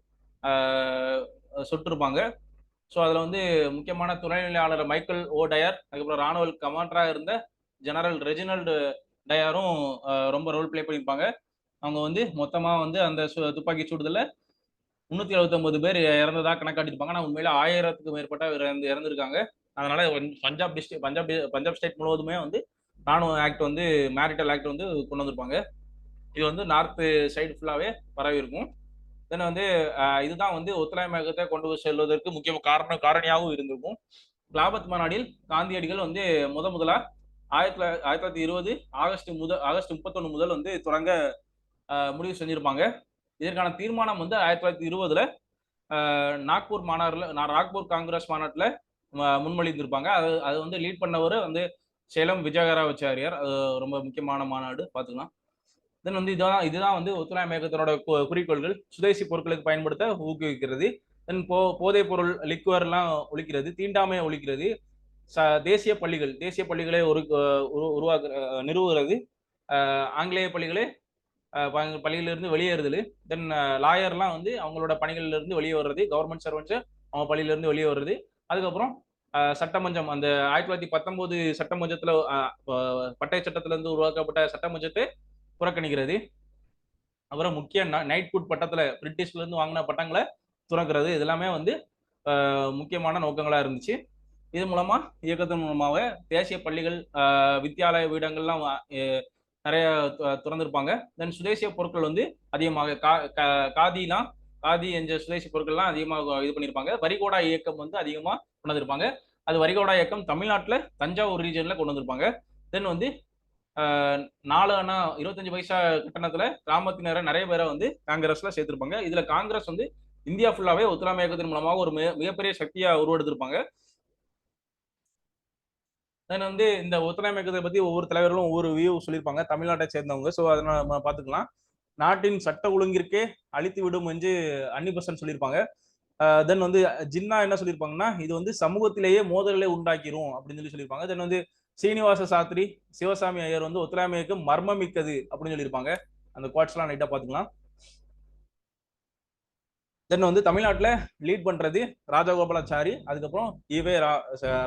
சுட்டிருப்பாங்க. ஸோ அதுல வந்து முக்கியமான துணைநிலையாளர் மைக்கேல் ஓ டயர், அதுக்கப்புறம் ராணுவ கமாண்டராக இருந்த ஜெனரல் ரெஜினல்டு டயரும் ரொம்ப ரோல் பிளே பண்ணியிருப்பாங்க. அவங்க வந்து மொத்தமா வந்து அந்த துப்பாக்கி சூடுதல 379 பேர் இறந்ததா கணக்காட்டிருப்பாங்க. ஆனால் உண்மையில 1000க்கும் மேற்பட்ட இறந்துருக்காங்க. அதனால பஞ்சாப் ஸ்டேட் முழுவதுமே வந்து ராணுவ ஆக்ட் வந்து மேரிட்டல் ஆக்ட் வந்து கொண்டு வந்திருப்பாங்க. இது வந்து நார்த் சைடு ஃபுல்லாவே பரவி இருக்கும். தென் வந்து இதுதான் வந்து ஒத்துழையாமை இயக்கத்தை கொண்டு செல்வதற்கு முக்கிய காரணியாகவும் இருந்திருக்கும். கிளாபத் மாநாடில் காந்தியடிகள் வந்து முதலா 1920 ஆகஸ்ட் 31 முதல் வந்து தொடங்க முடிவு செஞ்சிருப்பாங்க. இதற்கான தீர்மானம் வந்து 1920 நாக்பூர் நாக்பூர் காங்கிரஸ் மாநாட்டில் முன்மொழிந்திருப்பாங்க. அது வந்து லீட் பண்ணவர் வந்து சேலம் விஜயராவாச்சாரியார். அது ரொம்ப முக்கியமான மாநாடு, பார்த்துக்கலாம். தென் வந்து இதுதான் வந்து ஒத்துழையாமை இயக்கத்தினோட குறிக்கோள்கள். சுதேசி பொருட்களுக்கு பயன்படுத்த ஊக்குவிக்கிறது, தென் போதைப் பொருள் லிக்வர்லாம் ஒழிக்கிறது, தீண்டாமை ஒழிக்கிறது, தேசிய பள்ளிகளை நிறுவுகிறது, ஆங்கிலேய பள்ளிகளிலிருந்து வெளியேறுதல், தென் லாயர்லாம் வந்து அவங்களோட பணிகள்ல இருந்து வெளியே வர்றது, கவர்மெண்ட் சர்வன்ஸ் அவங்க பள்ளியிலிருந்து வெளியே வர்றது, அதுக்கப்புறம் சட்டமன்றம், அந்த 1919 சட்டமன்றத்துல பட்டய சட்டத்துல இருந்து உருவாக்கப்பட்ட சட்டமன்றத்தை புறக்கணிக்கிறது. அப்புறம் முக்கிய நைட்ஹுட் பட்டத்துல பிரிட்டிஷ்ல இருந்து வாங்கின பட்டங்களை துறக்கிறது. இதெல்லாமே வந்து முக்கியமான நோக்கங்களா இருந்துச்சு. இது மூலமா இயக்கத்தின் மூலமாக தேசிய பள்ளிகள், வித்தியாலய வீடங்கள்லாம் நிறைய திறந்திருப்பாங்க. தென் சுதேசிய பொருட்கள் வந்து அதிகமாக காதி என்ற சுதேசி பொருட்கள்லாம் அதிகமாக இது பண்ணியிருப்பாங்க. வரிகோடா இயக்கம் வந்து அதிகமாக கொண்டு வந்திருப்பாங்க. அது வரிகோடா இயக்கம் தமிழ்நாட்டில் தஞ்சாவூர் ரீஜன்ல கொண்டு வந்திருப்பாங்க. தென் வந்து 4 அணா 25 பைசா கட்டணத்துல கிராமத்தினரை நிறைய பேரை வந்து காங்கிரஸ்ல சேர்த்திருப்பாங்க. இதுல காங்கிரஸ் வந்து இந்தியா ஃபுல்லாவே ஒத்துழையாமை இயக்கத்தின் மூலமாக ஒரு மிகப்பெரிய சக்தியா உருவெடுத்திருப்பாங்க. தென் வந்து இந்த ஒத்துழையாமை இயக்கத்தை பத்தி ஒவ்வொரு தலைவர்களும் ஒவ்வொரு வியூ சொல்லியிருப்பாங்க, தமிழ்நாட்டை சேர்ந்தவங்க. ஸோ அதை நம்ம பார்த்துக்கலாம். நாட்டின் சட்ட ஒழுங்கிற்கே அழித்து விடும் என்று அன்னிபெசன்ட் சொல்லியிருப்பாங்க. தென் வந்து ஜின்னா என்ன சொல்லியிருப்பாங்கன்னா, இது வந்து சமூகத்திலேயே மோதல்களை உண்டாக்கிரும் அப்படின்னு சொல்லியிருப்பாங்க. தென் வந்து சீனிவாச சாஸ்திரி, சிவசாமி ஐயர் வந்து ஒத்துழையாமை இயக்கம் மர்மமிக்கது அப்படின்னு சொல்லியிருப்பாங்க. அந்த குவாட்ஸ் எல்லாம் லைட்டா பாத்துக்கலாம். தென் வந்து தமிழ்நாட்டுல லீட் பண்றது ராஜகோபாலாச்சாரி, அதுக்கப்புறம் ஈவே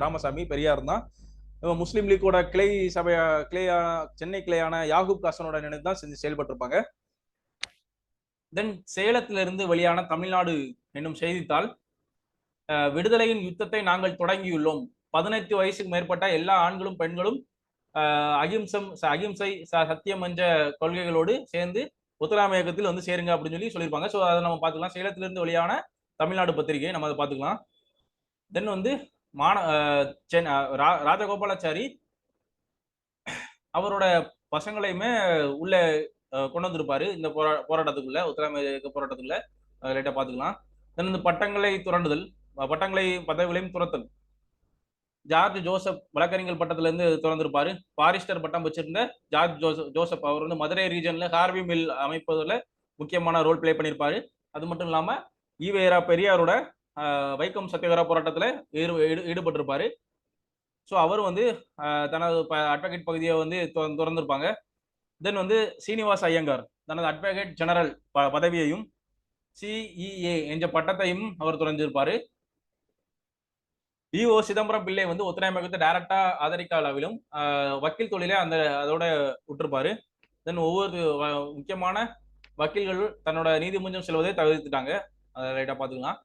ராமசாமி பெரியார் தான். முஸ்லீம் லீக்கோட கிளை சபையா கிளையா சென்னை கிளையான யாகூப் காசனோட நினைத்து தான் செஞ்சு செயல்பட்டிருப்பாங்க. தென் சேலத்திலிருந்து இருந்து வெளியான தமிழ்நாடு என்னும் செய்தித்தாள் விடுதலையின் யுத்தத்தை நாங்கள் தொடங்கியுள்ளோம். 18 வயசுக்கு மேற்பட்ட எல்லா ஆண்களும் பெண்களும் அகிம்சை சத்தியம் என்ற கொள்கைகளோடு சேர்ந்து ஒத்துழையாமை இயக்கத்தில் வந்து சேருங்க அப்படின்னு சொல்லியிருப்பாங்க. ஸோ அதை நம்ம பார்த்துக்கலாம். சேலத்திலிருந்து வெளியான தமிழ்நாடு பத்திரிகை நம்ம அதை பார்த்துக்கலாம். தென் வந்து ராஜகோபாலாச்சாரி அவரோட பசங்களையுமே உள்ள கொண்டு வந்திருப்பாரு இந்த போராட்டத்துக்குள்ள, ஒத்துழையாமை இயக்க போராட்டத்துக்குள்ள. லைட்டா பார்த்துக்கலாம். தென் இந்த பட்டங்களை துறண்டுதல், பட்டங்களை பதவிகளையும் துரத்தல். ஜார்ஜ் ஜோசப் வழக்கறிஞர் பட்டத்துல இருந்து திறந்திருப்பாரு. பாரிஸ்டர் பட்டம் வச்சிருந்த ஜார்ஜ் ஜோசப் அவர் வந்து மதுரை ரீஜன்ல ஹார்வி மில் அமைப்பதில் முக்கியமான ரோல் பிளே பண்ணியிருப்பாரு. அது மட்டும் இல்லாம ஈவேரா பெரியாரோட வைக்கம் சத்தியாகிரக போராட்டத்துல ஈடுபட்டிருப்பாரு. ஸோ அவர் வந்து தனது அட்வொகேட் பகுதியை வந்து திறந்திருப்பாங்க. தென் வந்து சீனிவாச ஐயங்கார் தனது அட்வொகேட் ஜெனரல் பதவியையும் சிஇஏ என்ற பட்டத்தையும் அவர் துறந்திருப்பாரு. ஈஓ சிதம்பரம் பிள்ளை வந்து ஒத்துழையாமை இயக்கத்தை டைரக்டா ஆதரிக்காளவிலும் வக்கீல் தொழிலே அதோட விட்டுருப்பாரு. தென் ஒவ்வொரு முக்கியமான வக்கீல்கள் தன்னோட நீதிமன்றம் செல்வதை தவிர்த்துட்டாங்க. அதை ரைட்டா பாத்துக்கலாம்.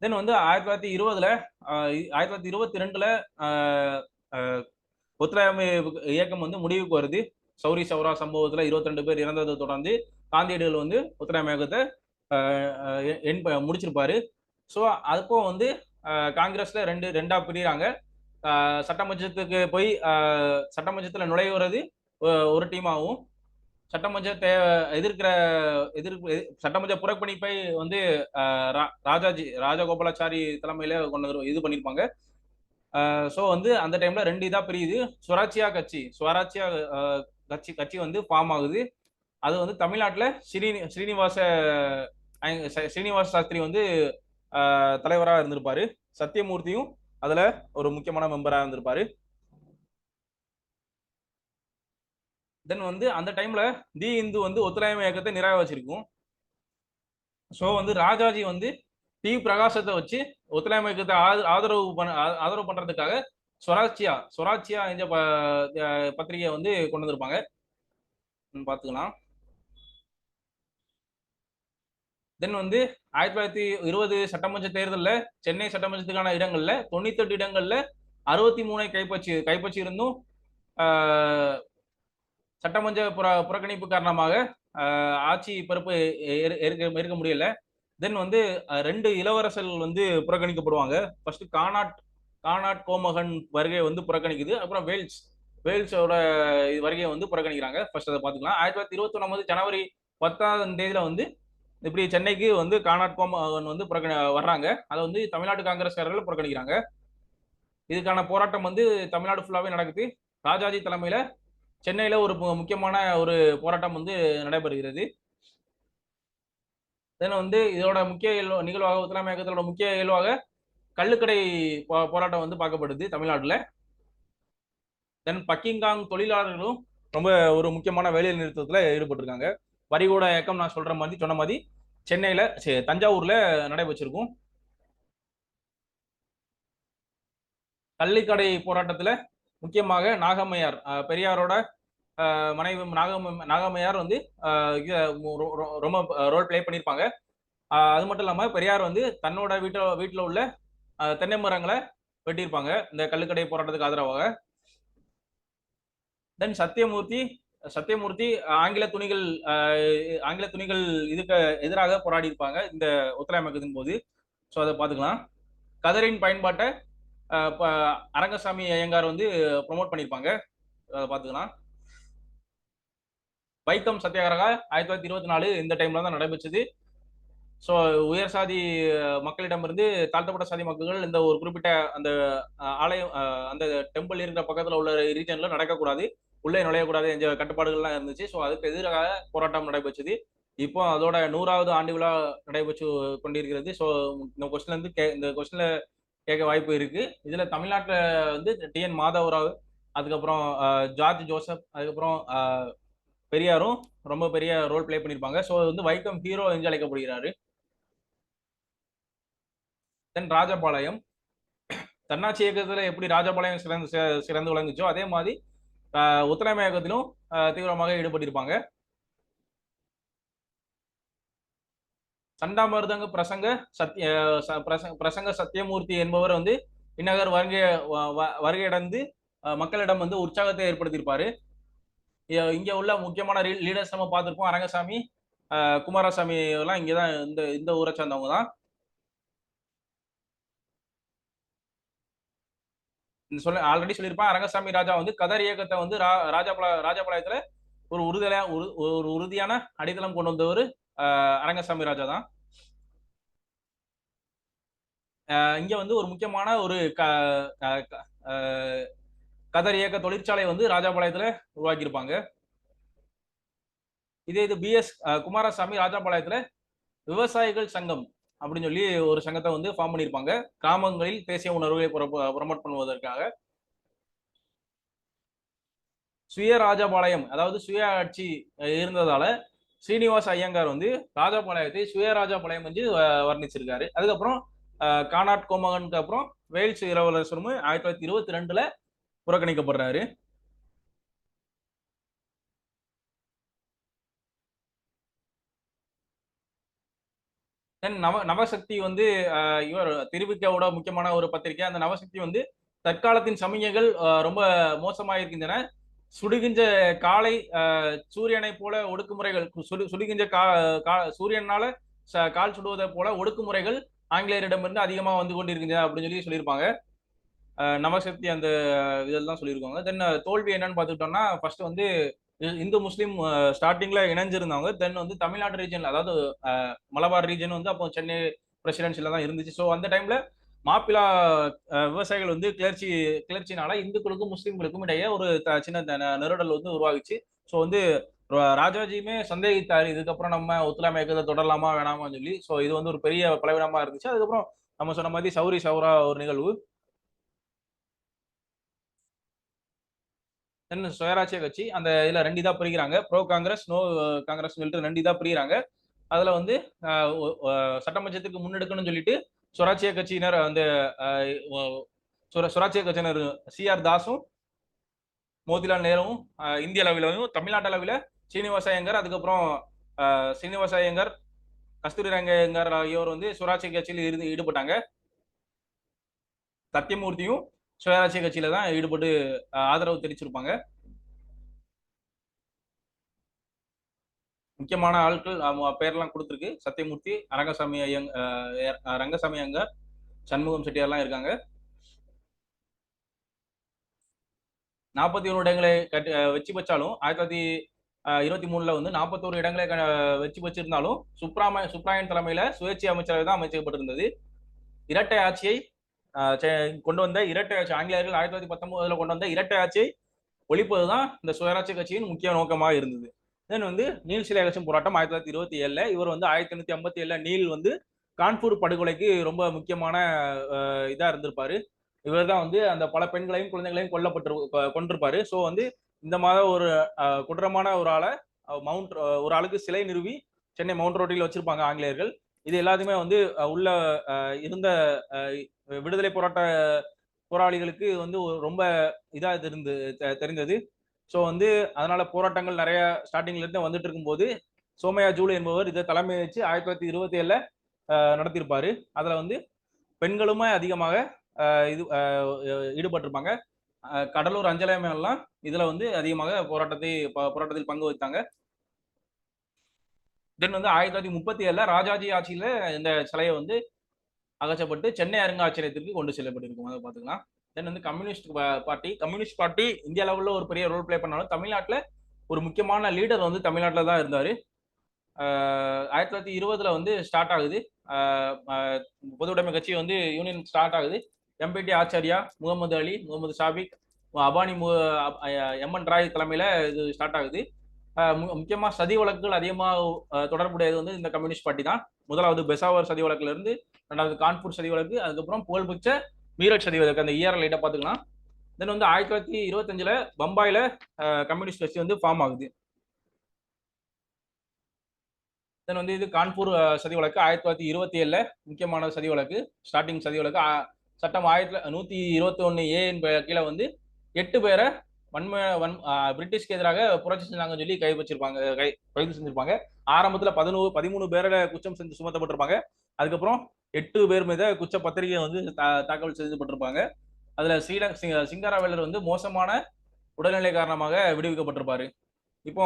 தென் வந்து 1920 1922 ஒத்துழையாமை இயக்கம் வந்து முடிவுக்கு வருது. சௌரி சௌரா சம்பவத்துல 22 பேர் இறந்ததை தொடர்ந்து காந்தியடிகள் வந்து ஒத்துழையாமை இயக்கத்தை முடிச்சிருப்பாரு. ஸோ அப்போ வந்து காங்கிரஸ்ல ரெண்டா பிரிகிறாங்க. சட்டமன்றத்துக்கு போய் சட்டமன்றத்துல நுழைவுறது ஒரு டீமாகவும், சட்டமன்றத்தை சட்டமன்ற புறக்கணிப்பை வந்து ராஜகோபாலாச்சாரி தலைமையில இது பண்ணியிருப்பாங்க. ஸோ வந்து அந்த டைம்ல ரெண்டு இதா பிரியுது. ஸ்வராஜ்யா கட்சி வந்து ஃபார்ம் ஆகுது. அது வந்து தமிழ்நாட்டுல ஸ்ரீனிவாச சாஸ்திரி வந்து தலைவராக இருந்திருப்பாரு. சத்தியமூர்த்தியும் அதுல ஒரு முக்கியமான மெம்பரா இருந்திருப்பாரு. தென் வந்து அந்த டைம்ல தி இந்து வந்து ஒத்துழையாமை இயக்கத்தை நிறைவேற்றிருக்கும். ஸோ வந்து ராஜாஜி வந்து டி பிரகாசத்தை வச்சு ஒத்துழையாமை இயக்கத்தை ஆதரவு பண்றதுக்காக ஸ்வராஜ்யா என்ற பத்திரிகையை வந்து கொண்டு வந்திருப்பாங்க. பார்த்துக்கலாம். தென் வந்து 1920 சட்டமன்ற தேர்தலில் சென்னை சட்டமன்றத்துக்கான இடங்கள்ல 98 இடங்கள்ல 63 கைப்பற்றி இருந்தும் சட்டமன்ற புறக்கணிப்பு காரணமாக ஆட்சி பொறுப்பு இருக்க முடியல. தென் வந்து 2 இளவரசர்கள் வந்து புறக்கணிக்கப்படுவாங்க. ஃபர்ஸ்ட் கானாட் கோமகன் வருகை வந்து புறக்கணிக்குது. அப்புறம் வேல்ஸோட வருகையை வந்து புறக்கணிக்கிறாங்க. ஃபர்ஸ்ட் அதை பார்த்துக்கலாம். 1921 ஜனவரி 10ஆம் தேதியில வந்து இப்படி சென்னைக்கு வந்து கானாட் கோமகன் வந்து வர்றாங்க. அதை வந்து தமிழ்நாடு காங்கிரஸ்காரர்கள் புறக்கணிக்கிறாங்க. இதுக்கான போராட்டம் வந்து தமிழ்நாடு ஃபுல்லாவே நடக்குது. ராஜாஜி தலைமையில சென்னையில ஒரு முக்கியமான ஒரு போராட்டம் வந்து நடைபெறுகிறது. தென் வந்து இதோட முக்கிய நிகழ்வாக ஒத்துழையாமை இயக்கத்தோட முக்கிய நிகழ்வாக கள்ளுக்கடை போராட்டம் வந்து பார்க்கப்படுது தமிழ்நாட்டுல. தென் பக்கிங்காங் தொழிலாளர்களும் ரொம்ப ஒரு முக்கியமான வேலை நிறுத்தத்துல ஈடுபட்டிருக்காங்க. வரிகூட இயக்கம் நான் சொன்ன மாதிரி சென்னையில தஞ்சாவூர்ல நடைபெற்றிருக்கும். கள்ளுக்கடை போராட்டத்துல முக்கியமாக நாகம்மையார் பெரியாரோட மனைவி நாகம்மையார் வந்து ரொம்ப ரோல் பிளே பண்ணியிருப்பாங்க. அது மட்டும் இல்லாம பெரியார் வந்து தன்னோட வீட்டுல உள்ள தென்னை மரங்களை வெட்டியிருப்பாங்க இந்த கள்ளுக்கடை போராட்டத்துக்கு ஆதரவாக. தென் சத்தியமூர்த்தி ஆங்கில துணிகள் இதுக்கு எதிராக போராடி இருப்பாங்க இந்த ஒத்துழையாமை இயக்கத்தின் போது. ஸோ அதை பார்த்துக்கலாம். கதரின் பயன்பாட்டை அரங்கசாமி ஐயங்கார் வந்து ப்ரொமோட் பண்ணியிருப்பாங்க. அதை பார்த்துக்கலாம். வைக்கம் சத்தியாகிரகா 1924 இந்த டைம்ல தான் நடைபெற்றது. ஸோ உயர் சாதி மக்களிடமிருந்து தாழ்த்தப்பட்ட சாதி மக்கள் இந்த ஒரு குறிப்பிட்ட அந்த ஆலயம் அந்த டெம்பிள் இருக்கிற பக்கத்துல உள்ள ரீஜன்ல நடக்கக்கூடாது, உள்ளே நுழையக்கூடாது என்ற கட்டுப்பாடுகள்லாம் இருந்துச்சு. ஸோ அதுக்கு எதிராக போராட்டம் நடைபெற்றது. இப்போ அதோட 100வது ஆண்டு விழா நடைபெற்று கொண்டிருக்கிறது. ஸோ இந்த கொஸ்டின்ல கேட்க வாய்ப்பு இருக்கு. இதுல தமிழ்நாட்டில் வந்து TN மாதவராவ், அதுக்கப்புறம் ஜார்ஜ் ஜோசப், அதுக்கப்புறம் பெரியாரும் ரொம்ப பெரிய ரோல் பிளே பண்ணியிருப்பாங்க. ஸோ வந்து வைக்கம் ஹீரோ என்று அழைக்கப்படுகிறாரு. தென் ராஜபாளையம், தன்னாட்சி இயக்கத்துல எப்படி ராஜபாளையம் சிறந்து விளங்குச்சோ அதே மாதிரி ஒத்துழையாமை இயக்கத்திலும் தீவிரமாக ஈடுபட்டிருப்பாங்க. சண்டாமிர்தங்க பிரசங்க சத்தியமூர்த்தி என்பவர் வந்து இந்நகர் வருகையடைந்து மக்களிடம் வந்து உற்சாகத்தை ஏற்படுத்தியிருப்பாரு. இங்க உள்ள முக்கியமான லீடர்ஸ் நம்ம பார்த்திருப்போம். அரங்கசாமி, குமாரசாமி எல்லாம் இங்கதான் இந்த ஊரை சேர்ந்தவங்க தான். ஆல்ரெடி சொல்லியிருப்பான். அரங்கசாமி ராஜா வந்து கதர் இயக்கத்தை வந்து ராஜபாளையத்துல ஒரு உறுதியான அடித்தளம் கொண்டு வந்தவர் அரங்கசாமி ராஜா தான். இங்க வந்து ஒரு முக்கியமான ஒரு கதர் இயக்க தொழிற்சாலை வந்து ராஜபாளையத்துல உருவாக்கியிருப்பாங்க. இது பிஎஸ் குமாரசாமி ராஜபாளையத்துல விவசாயிகள் சங்கம் அப்படின்னு சொல்லி ஒரு சங்கத்தை வந்து ஃபார்ம் பண்ணியிருப்பாங்க, கிராமங்களில் தேசிய உணர்வுகளை ப்ரமோட் பண்ணுவதற்காக. சுய ராஜபாளையம், அதாவது சுய ஆட்சி இருந்ததால ஸ்ரீனிவாச ஐயங்கார் வந்து ராஜபாளையத்தை சுயராஜபாளையம் என்று வர்ணிச்சிருக்காரு. அதுக்கப்புறம் கானாட் கோமகனுக்கு அப்புறம் வேல்ஸ் இளவரசரும் 1922 புறக்கணிக்கப்படுறாரு. நவசக்தி வந்து இவர் திருவிக்கோட முக்கியமான ஒரு பத்திரிகை. அந்த நவசக்தி வந்து தற்காலத்தின் சமயங்கள் ரொம்ப மோசமாக இருக்கின்றன, சுடுகின்ற காலை சூரியனை போல ஒடுக்குமுறைகள், சுடுகின்ற சூரியனால கால் சுடுவதை போல ஒடுக்குமுறைகள் ஆங்கிலேயரிடமிருந்து அதிகமா வந்து கொண்டிருக்கின்றன அப்படின்னு சொல்லி சொல்லியிருப்பாங்க. நவசக்தி அந்த இதெல்லாம் சொல்லியிருக்காங்க. தென் தோல்வி என்னன்னு பார்த்துக்கிட்டோம்னா, ஃபர்ஸ்ட் வந்து இந்து முஸ்லீம் ஸ்டார்டிங்ல இணைஞ்சிருந்தாங்க. தென் வந்து தமிழ்நாடு ரீஜன், அதாவது மலபார் ரீஜன் வந்து அப்போ சென்னை பிரசிடென்சில தான் இருந்துச்சு. ஸோ அந்த டைம்ல மாப்பிளா விவசாயிகள் வந்து கிளர்ச்சினால இந்துக்களுக்கும் முஸ்லீம்களுக்கும் இடையே ஒரு சின்ன நெருடல் வந்து உருவாகிச்சு. ஸோ வந்து ராஜாஜியுமே சந்தேகித்தாரு, இதுக்கப்புறம் நம்ம ஒத்துழையாமை இயக்கத்தை தொடரலாமா வேணாமான்னு சொல்லி. ஸோ இது வந்து ஒரு பெரிய பலவீனமா இருந்துச்சு. அதுக்கப்புறம் நம்ம சொன்ன மாதிரி சௌரி சௌரா ஒரு நிகழ்வு. தென் சுயராட்சிய கட்சி, அந்த இதுல 2 இதா பிரிக்கிறாங்க, ப்ரோ காங்கிரஸ், நோ காங்கிரஸ் சொல்லிட்டு 2 இதா பிரிக்கிறாங்க. அதுல வந்து சட்டமன்றத்துக்கு முன்னெடுக்கணும்னு சொல்லிட்டு சுராட்சிய கட்சியினர் அந்த சுராட்சிய கட்சியினர் CR தாஸும் மோதிலால் நேருவும் இந்திய அளவிலும் தமிழ்நாட்டு அளவில் ஸ்ரீனிவாச ஐயங்கார், அதுக்கப்புறம் ஸ்ரீனிவாச ஐயங்கார், கஸ்தூரி ரங்கய்யங்கார் ஆகியோர் வந்து சுராட்சிய கட்சியில் ஈடுபட்டாங்க. சத்தியமூர்த்தியும் சுயராட்சிய கட்சியில தான் ஈடுபட்டு ஆதரவு தெரிவிச்சிருப்பாங்க. முக்கியமான ஆட்கள் பேர்லாம் கொடுத்துருக்கு. சத்தியமூர்த்தி, ரங்கசாமி ஐயங்கார், சண்முகம் செட்டியார்லாம் இருக்காங்க. 41 இடங்களை வச்சு வச்சாலும் 1923 வந்து 41 இடங்களை வச்சு வச்சிருந்தாலும் சுப்ராயன் தலைமையில சுயேட்சை அமைச்சரவை தான் அமைக்கப்பட்டிருந்தது. இரட்டை ஆட்சியை கொண்டு வந்த ஆங்கிலேயர்கள் 1919 கொண்டு வந்த இரட்டை ஆட்சியை ஒழிப்பதுதான் இந்த சுயராட்சி கட்சியின் முக்கிய நோக்கமாக இருந்தது. தென் வந்து நீல் சிலை அகற்றும் போராட்டம் 1927. இவர் வந்து 1857 நீல் வந்து கான்பூர் படுகொலைக்கு ரொம்ப முக்கியமான இதா இருந்திருப்பாரு. இவர் தான் வந்து அந்த பல பெண்களையும் குழந்தைகளையும் கொண்டிருப்பாரு. ஸோ வந்து இந்த மாதிரி ஒரு கொடூரமான ஒரு ஆளை ஒரு ஆளுக்கு சிலை நிறுவி சென்னை மவுண்ட் ரோட்டில் வச்சிருப்பாங்க ஆங்கிலேயர்கள். இது எல்லாத்தையுமே வந்து உள்ள இருந்த விடுதலை போராட்ட போராளிகளுக்கு வந்து ரொம்ப இதா தெரிந்தது. ஸோ வந்து அதனால போராட்டங்கள் நிறைய ஸ்டார்டிங்ல இருந்து வந்துட்டு இருக்கும்போது சோமையா ஜூலை என்பவர் இதை தலைமை வச்சு 1927 நடத்தியிருப்பாரு. அதுல வந்து பெண்களுமே அதிகமாக ஈடுபட்டிருப்பாங்க. கடலூர் அஞ்சலயம் எல்லாம் இதுல வந்து அதிகமாக போராட்டத்தில் பங்கு வைத்தாங்க. தென் வந்து 1937 ராஜாஜி ஆட்சியில இந்த சிலையை வந்து அகற்றப்பட்டு சென்னை அருங்காட்சியகத்திற்கு கொண்டு செல்லப்பட்டிருக்கும். அதை பார்த்துக்கலாம். தென் வந்து கம்யூனிஸ்ட் பார்ட்டி இந்திய அளவுல ஒரு பெரிய ரோல் பிளே பண்ணாலும் தமிழ்நாட்டில் ஒரு முக்கியமான லீடர் வந்து தமிழ்நாட்டில் தான் இருந்தாரு. 1920 வந்து ஸ்டார்ட் ஆகுது. பொது உடைமை கட்சி வந்து யூனியன் ஸ்டார்ட் ஆகுது. MPT ஆச்சாரியா, முகமது அலி, முகமது சாபிக், அபானி MN ராய் தலைமையில இது ஸ்டார்ட் ஆகுது. முக்கியமா சதி வழக்குகள் அதிகமாக தொடர்புடையது வந்து இந்த கம்யூனிஸ்ட் பார்ட்டி தான். முதலாவது பெசாவர் சதி வழக்குல இருந்து, ரெண்டாவது கான்பூர் சதி வழக்கு, அதுக்கப்புறம் புகழ்பெற்ற மீரட் சதி வழக்கு. அந்த இயர் லைட்டா பாத்துக்கலாம். தென் வந்து 1925 பம்பாயில கம்யூனிஸ்ட் கட்சி வந்து ஃபார்ம் ஆகுது. தென் வந்து இது கான்பூர் சதி வழக்கு 1927 முக்கியமான சதி வழக்கு, ஸ்டார்டிங் சதி வழக்கு. சட்டம் 121A கீழே வந்து 8 பேரை பிரிட்டிஷ்க்கு எதிராக புரட்சி செஞ்சாங்கன்னு சொல்லி கைது செஞ்சிருப்பாங்க. ஆரம்பத்துல 13 பேரை குற்றம் செஞ்சு சுமத்தப்பட்டிருப்பாங்க. அதுக்கப்புறம் 8 பேர் மீது குற்ற பத்திரிகை வந்து தாக்கல் செய்யப்பட்டிருப்பாங்க. அதுல சிங்காரவேலர் வந்து மோசமான உடல்நிலை காரணமாக விடுவிக்கப்பட்டிருப்பாரு. இப்போ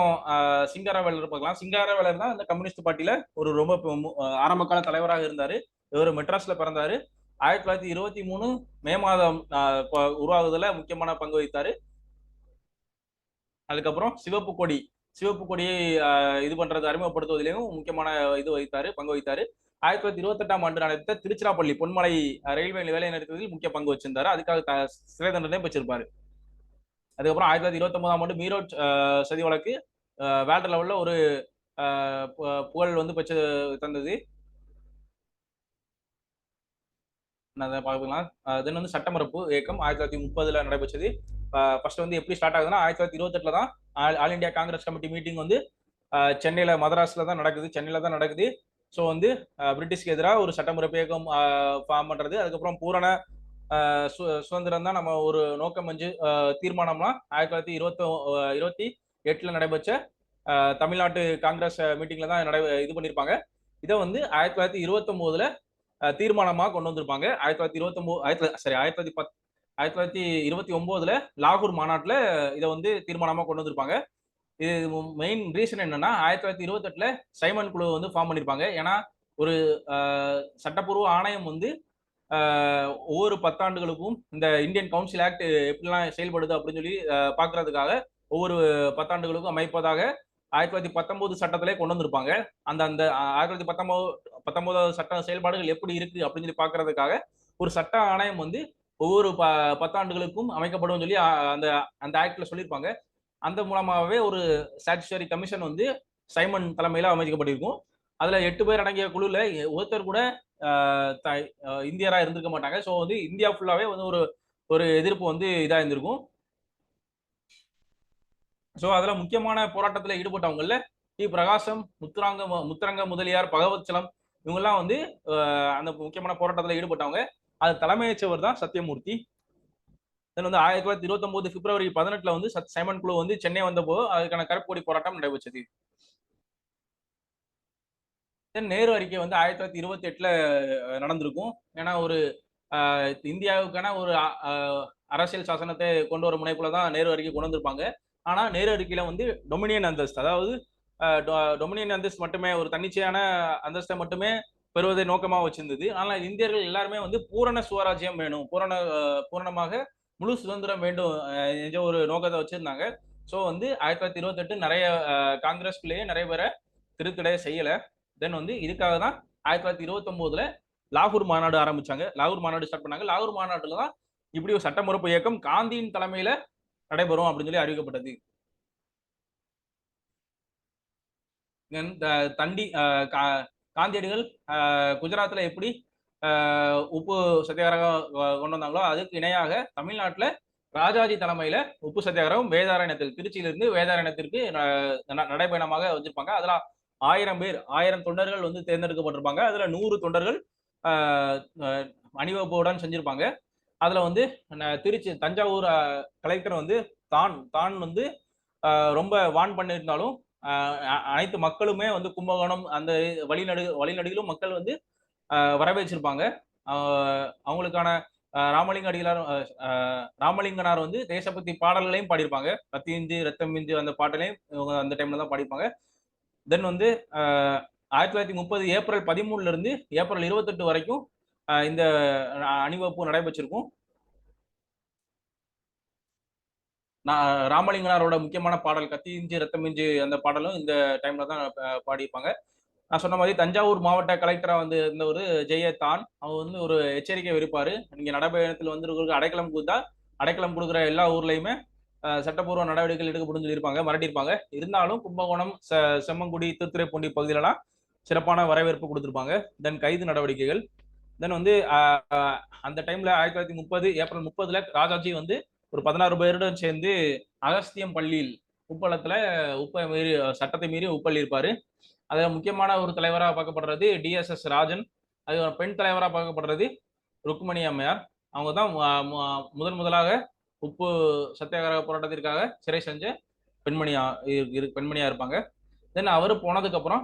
சிங்காரவேலர் பார்க்கலாம். சிங்காரவேலர் தான் இந்த கம்யூனிஸ்ட் பார்ட்டியில ஒரு ரொம்ப ஆரம்ப கால தலைவராக இருந்தாரு. இவர் மெட்ராஸ்ல பிறந்தாரு. 1923 மே மாதம் உருவாகுதல முக்கியமான பங்கு வகித்தாரு. அதுக்கப்புறம் சிவப்பு கொடியை இது பண்றது அறிமுகப்படுத்துவதிலையும் முக்கியமான பங்கு வகித்தாரு. 1928ஆம் ஆண்டு நடத்த திருச்சிராப்பள்ளி பொன்மலை ரயில்வே வேலை நிறுத்தத்தில் முக்கிய பங்கு வச்சிருந்தாரு. அதுக்காக சிறை தண்டனை பெற்றிருப்பாரு. அதுக்கப்புறம் 1929ஆம் ஆண்டு மீரோட் சதி வழக்கு வேர்ல்டு லெவல்ல ஒரு புகழ் வந்து பெற்று தந்தது. பார்க்கலாம். தென் வந்து சட்டமறுப்பு இயக்கம் 1930 நடைபெற்றது. ஃபர்ஸ்ட் வந்து எப்படி ஸ்டார்ட் ஆகுதுன்னா 1928 தான் all India Congress committee meeting வந்து சென்னையில மதராஸ்ல தான் நடக்குது, சென்னையில தான் நடக்குது. ஸோ வந்து பிரிட்டிஷ்க்கு எதிராக ஒரு சட்டமறுப்பு இயக்கம் ஃபார்ம் பண்றது. அதுக்கப்புறம் பூரண சுதந்திரம் தான் நம்ம ஒரு நோக்கம் வந்து தீர்மானம்லாம் 1928 நடைபெற்ற தமிழ்நாட்டு காங்கிரஸ் மீட்டிங்ல தான் இது பண்ணியிருப்பாங்க. இதை வந்து 1929 தீர்மானமா கொண்டு வந்திருப்பாங்க. 1929 லாகூர் மாநாட்டுல இதை வந்து தீர்மானமா கொண்டு வந்திருப்பாங்க. இது மெயின் ரீசன் என்னன்னா 1928 சைமன் குழு வந்து ஃபார்ம் பண்ணிருப்பாங்க. ஏன்னா ஒரு சட்டப்பூர்வ ஆணையம் வந்து ஒவ்வொரு 10 ஆண்டுகளுக்கும் இந்த இந்தியன் கவுன்சில் ஆக்ட் எப்படிலாம் செயல்படுது அப்படின்னு சொல்லி பாக்குறதுக்காக ஒவ்வொரு 10 ஆண்டுகளுக்கும் அமைப்பதாக 1919 சட்டத்திலே கொண்டு வந்திருப்பாங்க. அந்த 1919 சட்ட செயல்பாடுகள் எப்படி இருக்கு அப்படின்னு சொல்லி பாக்குறதுக்காக ஒரு சட்ட ஆணையம் வந்து ஒவ்வொரு 10 ஆண்டுகளுக்கும் அமைக்கப்படும் சொல்லி அந்த அந்த ஆக்ட்ல சொல்லியிருப்பாங்க. அந்த மூலமாகவே ஒரு ஸ்டாச்சுட்டரி கமிஷன் வந்து சைமன் தலைமையில அமைக்கப்பட்டிருக்கும். அதுல 8 பேர் அடங்கிய குழுல ஒருத்தர் கூட இந்தியரா இருந்திருக்க மாட்டாங்க. ஸோ வந்து இந்தியா ஃபுல்லாவே வந்து ஒரு எதிர்ப்பு வந்து இதா இருந்திருக்கும். ஸோ அதுல முக்கியமான போராட்டத்துல ஈடுபட்டவங்கல்ல டி பிரகாசம், முத்துரங்க முதலியார், பகவத்சலம் இவங்கெல்லாம் வந்து அந்த முக்கியமான போராட்டத்துல ஈடுபட்டவங்க. அது தலைமையேற்றவர் தான் சத்தியமூர்த்தி. தென் வந்து 1929 பிப்ரவரி 18 வந்து சைமன் குழு வந்து சென்னை வந்தபோது அதுக்கான கருப்பு போராட்டம் நடைபெற்றது. நேரு அறிக்கை வந்து 1928 நடந்திருக்கும். ஏன்னா ஒரு இந்தியாவுக்கான ஒரு அரசியல் சாசனத்தை கொண்டு வர முனைப்புல தான் நேரு அறிக்கை கொண்டு வந்திருப்பாங்க. ஆனா நேரு அறிக்கையில வந்து டொமினியன் அந்தஸ்து, அதாவது டொமினியன் அந்தஸ்து மட்டுமே, ஒரு தன்னிச்சையான அந்தஸ்தை மட்டுமே பெறுவதை நோக்கமா வச்சிருந்தது. ஆனால் இந்தியர்கள் எல்லாருமே வந்து பூரண சுவராஜ்யம் வேணும், பூரணமாக முழு சுதந்திரம் வேண்டும் என்ற ஒரு நோக்கத்தை வச்சிருந்தாங்க. ஸோ வந்து 1928 நிறைய காங்கிரஸ்குள்ளேயே நிறைய பேரை திருத்தடை செய்யல. தென் வந்து இதுக்காக தான் 1929 லாகூர் மாநாடு ஆரம்பிச்சாங்க. லாகூர் மாநாடு ஸ்டார்ட் பண்ணாங்க. லாகூர் மாநாட்டுல தான் இப்படி ஒரு சட்டமறுப்பு இயக்கம் காந்தியின் தலைமையில நடைபெறும் அப்படின்னு சொல்லி அறிவிக்கப்பட்டது. தண்டி காந்தியடிகள் குஜராத்ல எப்படி உப்பு சத்தியாகிரகம் கொண்டு வந்தாங்களோ அதுக்கு இணையாக தமிழ்நாட்டுல ராஜாஜி தலைமையில உப்பு சத்தியாகிரகம் வேதாரண்யத்தில், திருச்சியிலிருந்து வேதாரண்யத்திற்கு நடைபயணமாக வச்சிருப்பாங்க. அதுல 1000 தொண்டர்கள் வந்து தேர்ந்தெடுக்கப்பட்டிருப்பாங்க. அதுல 100 தொண்டர்கள் அணிவகுப்புடன் செஞ்சிருப்பாங்க. அதுல வந்து திருச்சி தஞ்சாவூர் கலெக்டர் வந்து தான் வந்து ரொம்ப வான் பண்ணியிருந்தாலும் அனைத்து மக்களுமே வந்து கும்பகோணம் அந்த வழிநடுகிலும் மக்கள் வந்து வரவேற்றிருப்பாங்க. அவங்களுக்கான ராமலிங்கனார் வந்து தேசபக்தி பாடல்களையும் பாடியிருப்பாங்க. கத்தி இஞ்சி ரத்தம் இஞ்சி அந்த பாட்டலையும் அந்த டைம்ல தான் பாடிப்பாங்க. தென் வந்து 1930 ஏப்ரல் 13 இருந்து ஏப்ரல் 28 வரைக்கும் இந்த அணிவகுப்பு நடைபெற்றிருக்கும். ராமலிங்கனாரோட முக்கியமான பாடல் கத்தி இஞ்சி ரத்தம் இஞ்சி அந்த பாடலும் இந்த டைம்ல தான் பாடியிருப்பாங்க. நான் சொன்ன மாதிரி தஞ்சாவூர் மாவட்ட கலெக்டரா வந்து இருந்த ஒரு ஜெயத்தான், அவர் வந்து ஒரு எச்சரிக்கை விடுப்பாரு. நீங்க நடைபயணத்தில் வந்து அடைக்கலம் கொடுக்குற எல்லா ஊர்லயுமே சட்டப்பூர்வ நடவடிக்கைகள் எடுக்கப்படும் சொல்லியிருப்பாங்க, மிரட்டியிருப்பாங்க. இருந்தாலும் கும்பகோணம், செம்மங்குடி, திருத்துறைப்பூண்டி பகுதியிலலாம் சிறப்பான வரவேற்பு கொடுத்திருப்பாங்க. தென் கைது நடவடிக்கைகள். தென் வந்து அந்த டைம்ல 1930 ஏப்ரல் 30 ராஜாஜி வந்து ஒரு 16 பேருடன் சேர்ந்து அகஸ்தியம் பள்ளியில் உப்பளத்துல மீறி சட்டத்தை மீறி உப்பள்ளி இருப்பாரு. அதுல முக்கியமான ஒரு தலைவராக பார்க்கப்படுறது டிஎஸ்எஸ் ராஜன். அது பெண் தலைவராக பார்க்கப்படுறது ருக்மணி அம்மையார். அவங்க தான் முதலாக உப்பு சத்தியாகிரக போராட்டத்திற்காக சிறை செஞ்ச பெண்மணியா இருப்பாங்க. தென் அவர் போனதுக்கு அப்புறம்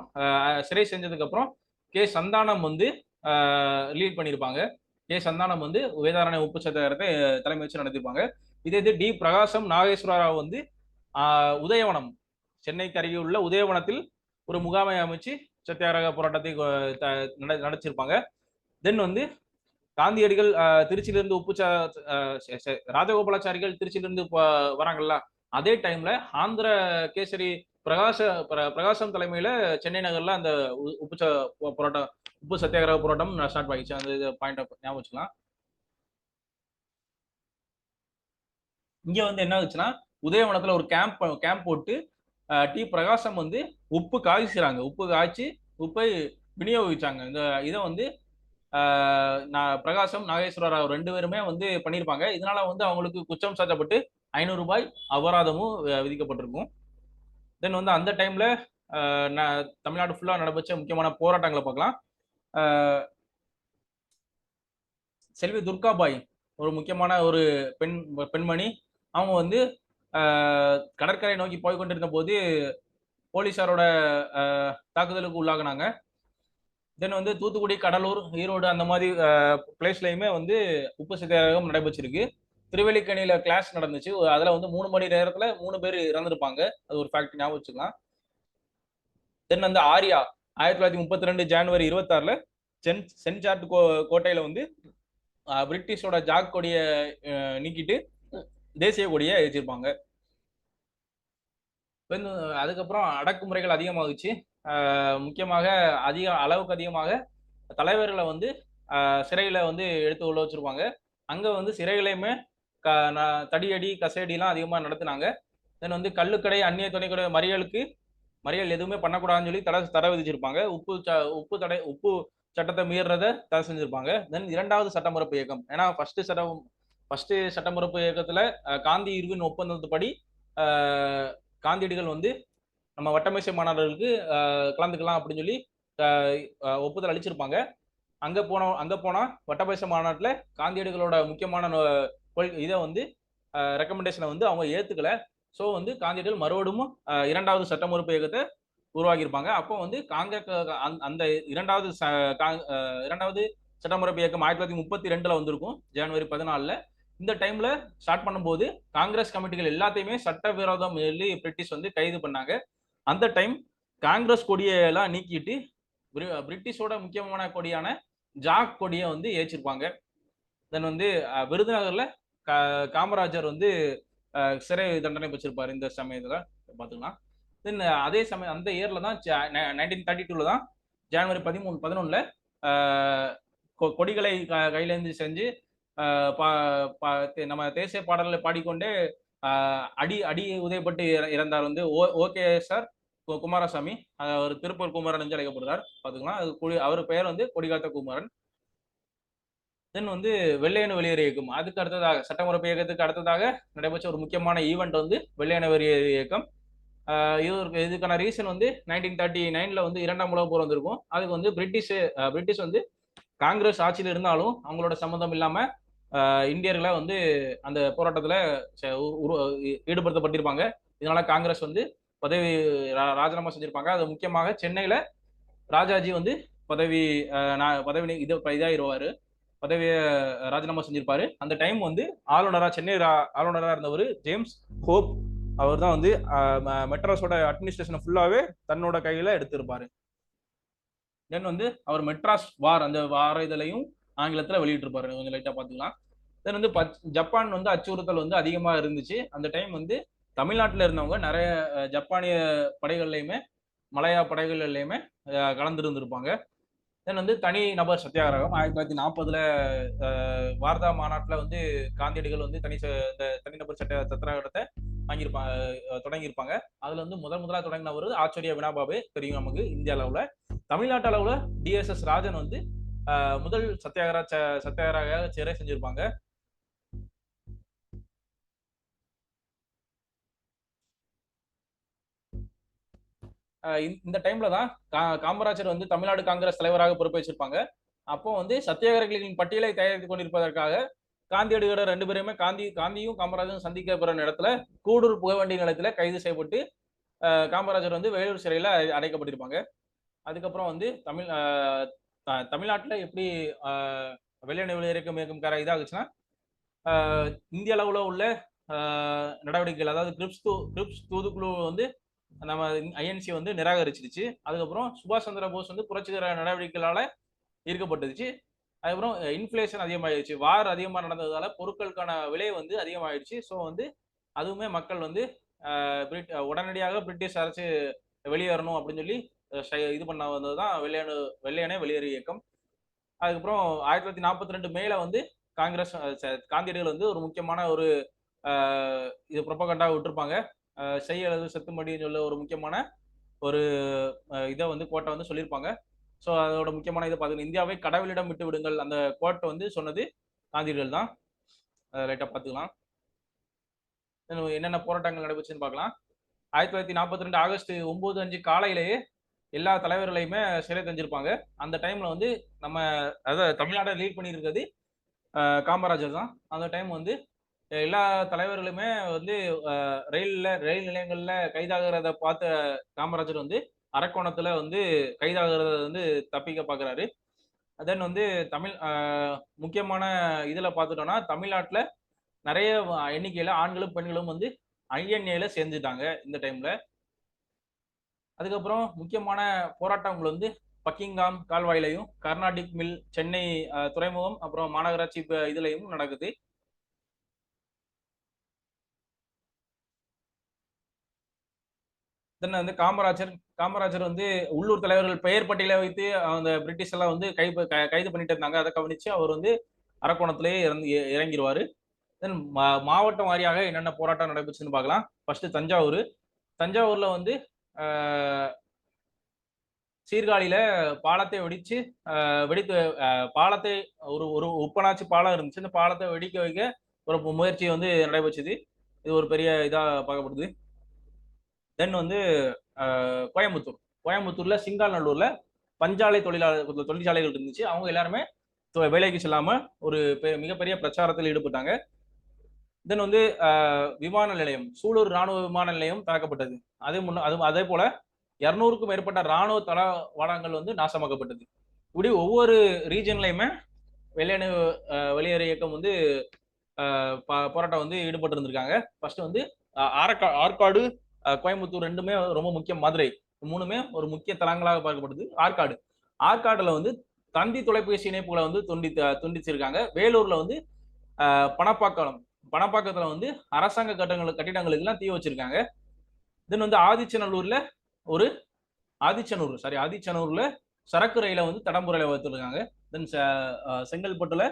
சிறை செஞ்சதுக்கு அப்புறம் கே சந்தானம் வந்து லீட் பண்ணியிருப்பாங்க. கே சந்தானம் வந்து வேதாரண்ய உப்பு சத்தியாகிரகத்தை தலைமை வச்சு நடத்திருப்பாங்க. இதே இது டி பிரகாசம் நாகேஸ்வர ராவ் வந்து உதயவனம், சென்னைக்கு அருகே உள்ள உதயவனத்தில் ஒரு முகாமை அமைச்சு சத்தியாகிரக போராட்டத்தை நடத்திருப்பாங்க. தென் வந்து காந்தியடிகள் திருச்சியிலிருந்து ராஜகோபாலாச்சாரிகள் திருச்சியிலிருந்து வராங்கல்ல, அதே டைம்ல ஆந்திர கேசரி பிரகாசம் தலைமையில சென்னை நகர்ல அந்த உப்பு சத்தியாகிரக போராட்டம் ஸ்டார்ட் ஆகிச்சு. அந்த பாயிண்ட் ஞாபகம் வச்சுக்கலாம். இங்க வந்து என்ன ஆச்சுன்னா, உதயவனத்துல ஒரு கேம்ப் போட்டு டி பிரகாசம் வந்து உப்பு காய்ச்சிறாங்க. உப்பு காய்ச்சி உப்பை விநியோகிச்சாங்க. இந்த இதை வந்து பிரகாசம் நாகேஸ்வர ராவ் 2 பேருமே வந்து பண்ணியிருப்பாங்க. இதனால வந்து அவங்களுக்கு குற்றம் சாட்டப்பட்டு 500 ரூபாய் அபராதமும் விதிக்கப்பட்டிருக்கும். தென் வந்து அந்த டைம்ல தமிழ்நாடு ஃபுல்லா நடைபெற்ற முக்கியமான போராட்டங்களை பார்க்கலாம். செல்வி துர்காபாய் ஒரு முக்கியமான ஒரு பெண்மணி. அவங்க வந்து கடற்கரை நோக்கி போய் கொண்டிருந்த போது போலீசாரோட தாக்குதலுக்கு உள்ளாகினாங்க. தென் வந்து தூத்துக்குடி, கடலூர், ஈரோடு அந்த மாதிரி பிளேஸ்லயுமே வந்து உப்பு சத்தியாகிரகம் நடைபெற்றிருக்கு. திருவல்லிக்கேணியில கிளாஸ் நடந்துச்சு. அதுல வந்து 3 மணி நேரத்துல 3 பேர் இறந்திருப்பாங்க. அது ஒரு ஃபேக்ட் ஞாபகம் வச்சுக்கலாம். தென் வந்து ஆரியா 1932 ஜனவரி 26 சென்ட் ஜார்ஜ் கோட்டையில வந்து பிரிட்டிஷோட ஜாக் கொடியை நீக்கிட்டு தேசிய கொடியை வச்சிருப்பாங்க. அதுக்கப்புறம் அடக்குமுறைகள் அதிகமாகுச்சு. முக்கியமாக அளவுக்கு அதிகமாக தலைவர்களை வந்து சிறையில வந்து எடுத்து உள்ள வச்சிருப்பாங்க. அங்க வந்து சிறைகளையுமே தடியடி கசையடிலாம் அதிகமா நடத்தினாங்க. தென் வந்து கள்ளுக்கடை, அந்நிய துணைக்கடை மறியல் எதுவுமே பண்ணக்கூடாதுன்னு சொல்லி தடை விதிச்சிருப்பாங்க. உப்பு சட்டத்தை மீறத தடை செஞ்சிருப்பாங்க. தென் 2வது சட்டமறுப்பு இயக்கம். ஏன்னா ஃபர்ஸ்ட் சட்டமறுப்பு இயக்கத்துல காந்தி இர்வின் ஒப்பந்தத்துப்படி காந்தியடிகள் வந்து நம்ம வட்டமேசை மாநாடுகளுக்கு கலந்துக்கலாம் அப்படின்னு சொல்லி ஒப்புதல் அளிச்சிருப்பாங்க. அங்க போனா வட்டமேசை மாநாட்டுல காந்தியடிகளோட முக்கியமான இதை வந்து ரெக்கமெண்டேஷனை வந்து அவங்க ஏத்துக்கல. ஸோ வந்து காந்தியடிகள் மறுபடியும் 2வது சட்டமறுப்பு இயக்கத்தை உருவாக்கியிருப்பாங்க. அப்போ வந்து அந்த 2வது சட்டமறுப்பு இயக்கம் 1932 வந்திருக்கும், ஜனவரி 14. இந்த டைம்ல ஸ்டார்ட் பண்ணும்போது காங்கிரஸ் கமிட்டிகள் எல்லாத்தையுமே சட்டவிரோதம் சொல்லி பிரிட்டிஷ் வந்து கைது பண்ணாங்க. அந்த டைம் காங்கிரஸ் கொடியெல்லாம் நீக்கிட்டு பிரிட்டிஷோட முக்கியமான கொடியான ஜாக் கொடியை வந்து ஏற்றிருப்பாங்க. தென் வந்து விருதுநகர்ல காமராஜர் வந்து சிறை தண்டனை வச்சிருப்பாரு. இந்த சமயத்துல பாத்துக்கலாம். தென் அதே சமயம் அந்த இயர்ல தான் 1932 தான் ஜனவரி 11 கொடிகளை கையிலேந்து செஞ்சு நம்ம தேசிய பாடல்களை பாடிக்கொண்டே அடி உதயப்பட்டு இறந்தார் வந்து ஓகே சார் குமாரசாமி. அவர் திருப்பூர் குமரன் என்று அழைக்கப்படுறார். பாத்துக்கலாம். அவர் பெயர் வந்து கொடிகாத்த குமரன். தென் வந்து வெள்ளையனு வெளியேறு இயக்கம். அதுக்கு அடுத்ததாக சட்டமறுப்பு இயக்கத்துக்கு அடுத்ததாக நடைபெற்ற ஒரு முக்கியமான ஈவெண்ட் வந்து வெள்ளையனு வெளியேறு இயக்கம். இதுக்கான ரீசன் வந்து 1939 வந்து 2ஆம் உலக போர் வந்திருக்கும். அதுக்கு வந்து பிரிட்டிஷ் வந்து காங்கிரஸ் ஆட்சியில் இருந்தாலும் அவங்களோட சம்மந்தம் இல்லாம இந்தியர்களை வந்து அந்த போராட்டத்துல ஈடுபடுத்தப்பட்டிருப்பாங்க. இதனால காங்கிரஸ் வந்து பதவி ராஜினாமா செஞ்சிருப்பாங்க. அது முக்கியமாக சென்னையில ராஜாஜி வந்து பதவி இதாயிருவாரு, பதவியை ராஜினாமா செஞ்சிருப்பாரு. அந்த டைம் வந்து சென்னை ஆளுநரா இருந்தவர் ஜேம்ஸ் ஹோப். அவர் தான் வந்து மெட்ராஸோட அட்மினிஸ்ட்ரேஷன் ஃபுல்லாவே தன்னோட கையில எடுத்திருப்பாரு. தென் வந்து அவர் மெட்ராஸ் அந்த வார இதழையும் ஆங்கிலத்துல வெளியிட்டு இருப்பாரு. கொஞ்சம் லைட்டா பாத்துக்கலாம். தென் வந்து ஜப்பான் வந்து அச்சுறுத்தல் வந்து அதிகமா இருந்துச்சு. அந்த டைம் வந்து தமிழ்நாட்டுல இருந்தவங்க நிறைய ஜப்பானிய படைகள்லையுமே மலையா படைகள்லையுமே கலந்துருந்துருப்பாங்க. தென் வந்து தனி நபர் சத்தியாகிரகம் 1940 வார்தா மாநாட்டுல வந்து காந்தியடிகள் வந்து தனிநபர் சத்தியாகிரகத்தை தொடங்கியிருப்பாங்க. அதுல வந்து முதலா தொடங்கினவர் ஆச்சரிய வினாபாபு, தெரியும் நமக்கு இந்திய அளவுல. தமிழ்நாட்டு அளவுல டிஎஸ்எஸ் ராஜன் வந்து முதல் சத்தியாகிரக சிறை செஞ்சிருப்பாங்க. இந்த டைம்ல தான் காமராஜர் வந்து தமிழ்நாடு காங்கிரஸ் தலைவராக பொறுப்பேற்றிருப்பாங்க. அப்போ வந்து சத்தியாகிரகிகளின் பட்டியலை தயாரித்துக் கொண்டிருப்பதற்காக காந்தியடிகளோட 2 பேருமே காந்தியும் காமராஜரும் சந்திக்கப்படுற இடத்துல கூடூர் புகவண்டி நிலையத்துல கைது செய்யப்பட்டு காமராஜர் வந்து வேலூர் சிறையில அடைக்கப்பட்டிருப்பாங்க. அதுக்கப்புறம் வந்து தமிழ்நாட்டுல எப்படி வெள்ளையனை வெளியேறும் இயக்கம் இதாகுச்சுன்னா, இந்திய அளவுல உள்ள நடவடிக்கைகள், அதாவது கிரிப்ஸ் தூதுக்குழு வந்து நம்ம ஐஎன்சி வந்து நிராகரிச்சிருச்சு. அதுக்கப்புறம் சுபாஷ் சந்திர போஸ் வந்து புரட்சிகர நடவடிக்கைகளால ஈர்க்கப்பட்டுச்சு. அதுக்கப்புறம் இன்ஃபிளேஷன் அதிகமாயிடுச்சு. வார் அதிகமாக நடந்ததால பொருட்களுக்கான விலை வந்து அதிகமாயிடுச்சு. ஸோ வந்து அதுவுமே மக்கள் வந்து உடனடியாக பிரிட்டிஷ் அரசு வெளியேறணும் அப்படின்னு சொல்லி இது பண்ண வந்தது தான் வெள்ளையனே வெளியேறு இயக்கம். அதுக்கப்புறம் 1942 மேல வந்து காந்தியடிகள் வந்து ஒரு முக்கியமான ஒரு இது ப்ரொபகண்டா விட்டுருப்பாங்க. செய் அல்லது செத்துமடின்னு சொல்ல ஒரு முக்கியமான ஒரு இதை வந்து கோட்டை வந்து சொல்லியிருப்பாங்க. ஸோ அதோட முக்கியமான இதை பார்த்தீங்கன்னா, இந்தியாவை கடவுளிடம் விட்டு விடுங்கள் அந்த கோட்டை வந்து சொன்னது காந்தியடிகள் தான். லைட்டாக பார்த்துக்கலாம். என்னென்ன போராட்டங்கள் நடைபெற்றுன்னு பார்க்கலாம். 1942 ஆகஸ்ட் 9 காலையிலேயே எல்லா தலைவர்களையுமே சிறை தஞ்சிருப்பாங்க. அந்த டைம்ல வந்து நம்ம அதாவது தமிழ்நாட்டை லீட் பண்ணியிருக்கிறது காமராஜர் தான். அந்த டைம் வந்து எல்லா தலைவர்களுமே வந்து ரயில் நிலையங்கள்ல கைதாகிறத பார்த்த காமராஜர் வந்து அரக்கோணத்துல வந்து கைதாகிறத வந்து தப்பிக்க பார்க்குறாரு. தென் வந்து முக்கியமான இதுல பார்த்துட்டோம்னா, தமிழ்நாட்டுல நிறைய எண்ணிக்கையில ஆண்களும் பெண்களும் வந்து ஐஎன்ஏல சேர்ந்துட்டாங்க இந்த டைம்ல. அதுக்கப்புறம் முக்கியமான போராட்டங்கள் வந்து பக்கிங்காம் கால்வாயிலையும், கர்நாடிக் மில், சென்னை துறைமுகம், அப்புறம் மாநகராட்சி இதுலையும் நடக்குது. தென் வந்து காமராஜர் வந்து உள்ளூர் தலைவர்கள் பெயர் பட்டியலை வைத்து அந்த பிரிட்டிஷ் எல்லாம் வந்து கைது பண்ணிட்டு இருந்தாங்க. அதை கவனிச்சு அவர் வந்து அரக்கோணத்திலேயே இறங்கிடுவாரு. தென் மாவட்டம் வாரியாக என்னென்ன போராட்டம் நடைபெற்றுன்னு பார்க்கலாம். ஃபர்ஸ்ட் தஞ்சாவூர்ல வந்து சீர்காழியில பாலத்தை வெடித்து பாலத்தை ஒரு உப்பனாச்சி பாலம் இருந்துச்சு. இந்த பாலத்தை வெடிக்க வைக்க ஒரு முயற்சி வந்து நடைபெற்றுது. இது ஒரு பெரிய இதா பார்க்கப்படுது. தென் வந்து கோயம்புத்தூர்ல சிங்காநல்லூர்ல பஞ்சாலை தொழிற்சாலைகள் இருந்துச்சு. அவங்க எல்லாருமே வேலைக்கு செல்லாம ஒரு மிகப்பெரிய பிரச்சாரத்தில் ஈடுபட்டாங்க. தென் வந்து விமான நிலையம், சூலூர் ராணுவ விமான நிலையம் தாக்கப்பட்டது. அதே போல 200க்கும் மேற்பட்ட ராணுவ தளவாடங்கள் வந்து நாசமாக்கப்பட்டது. இப்படி ஒவ்வொரு ரீஜன்லயுமே வெளியேறு இயக்கம் வந்து போராட்டம் வந்து ஈடுபட்டு இருந்திருக்காங்க. ஃபர்ஸ்ட் வந்து ஆற்காடு, கோயம்புத்தூர் ரெண்டுமே ரொம்ப முக்கியம். மதுரை மூணுமே ஒரு முக்கிய தளங்களாக பார்க்கப்படுது. ஆற்காடுல வந்து தந்தி தொலைபேசி இணைப்புகளை வந்து துண்டிச்சிருக்காங்க. வேலூர்ல வந்து பணப்பாக்கத்துல வந்து அரசாங்க கட்டிடங்களுக்கு எல்லாம் தீ வச்சிருக்காங்க. தென் வந்து ஆதிச்சனூர்ல சரக்கு ரயில வந்து தடம்புறையில வைத்திருக்காங்க. தென் செங்கல்பட்டுல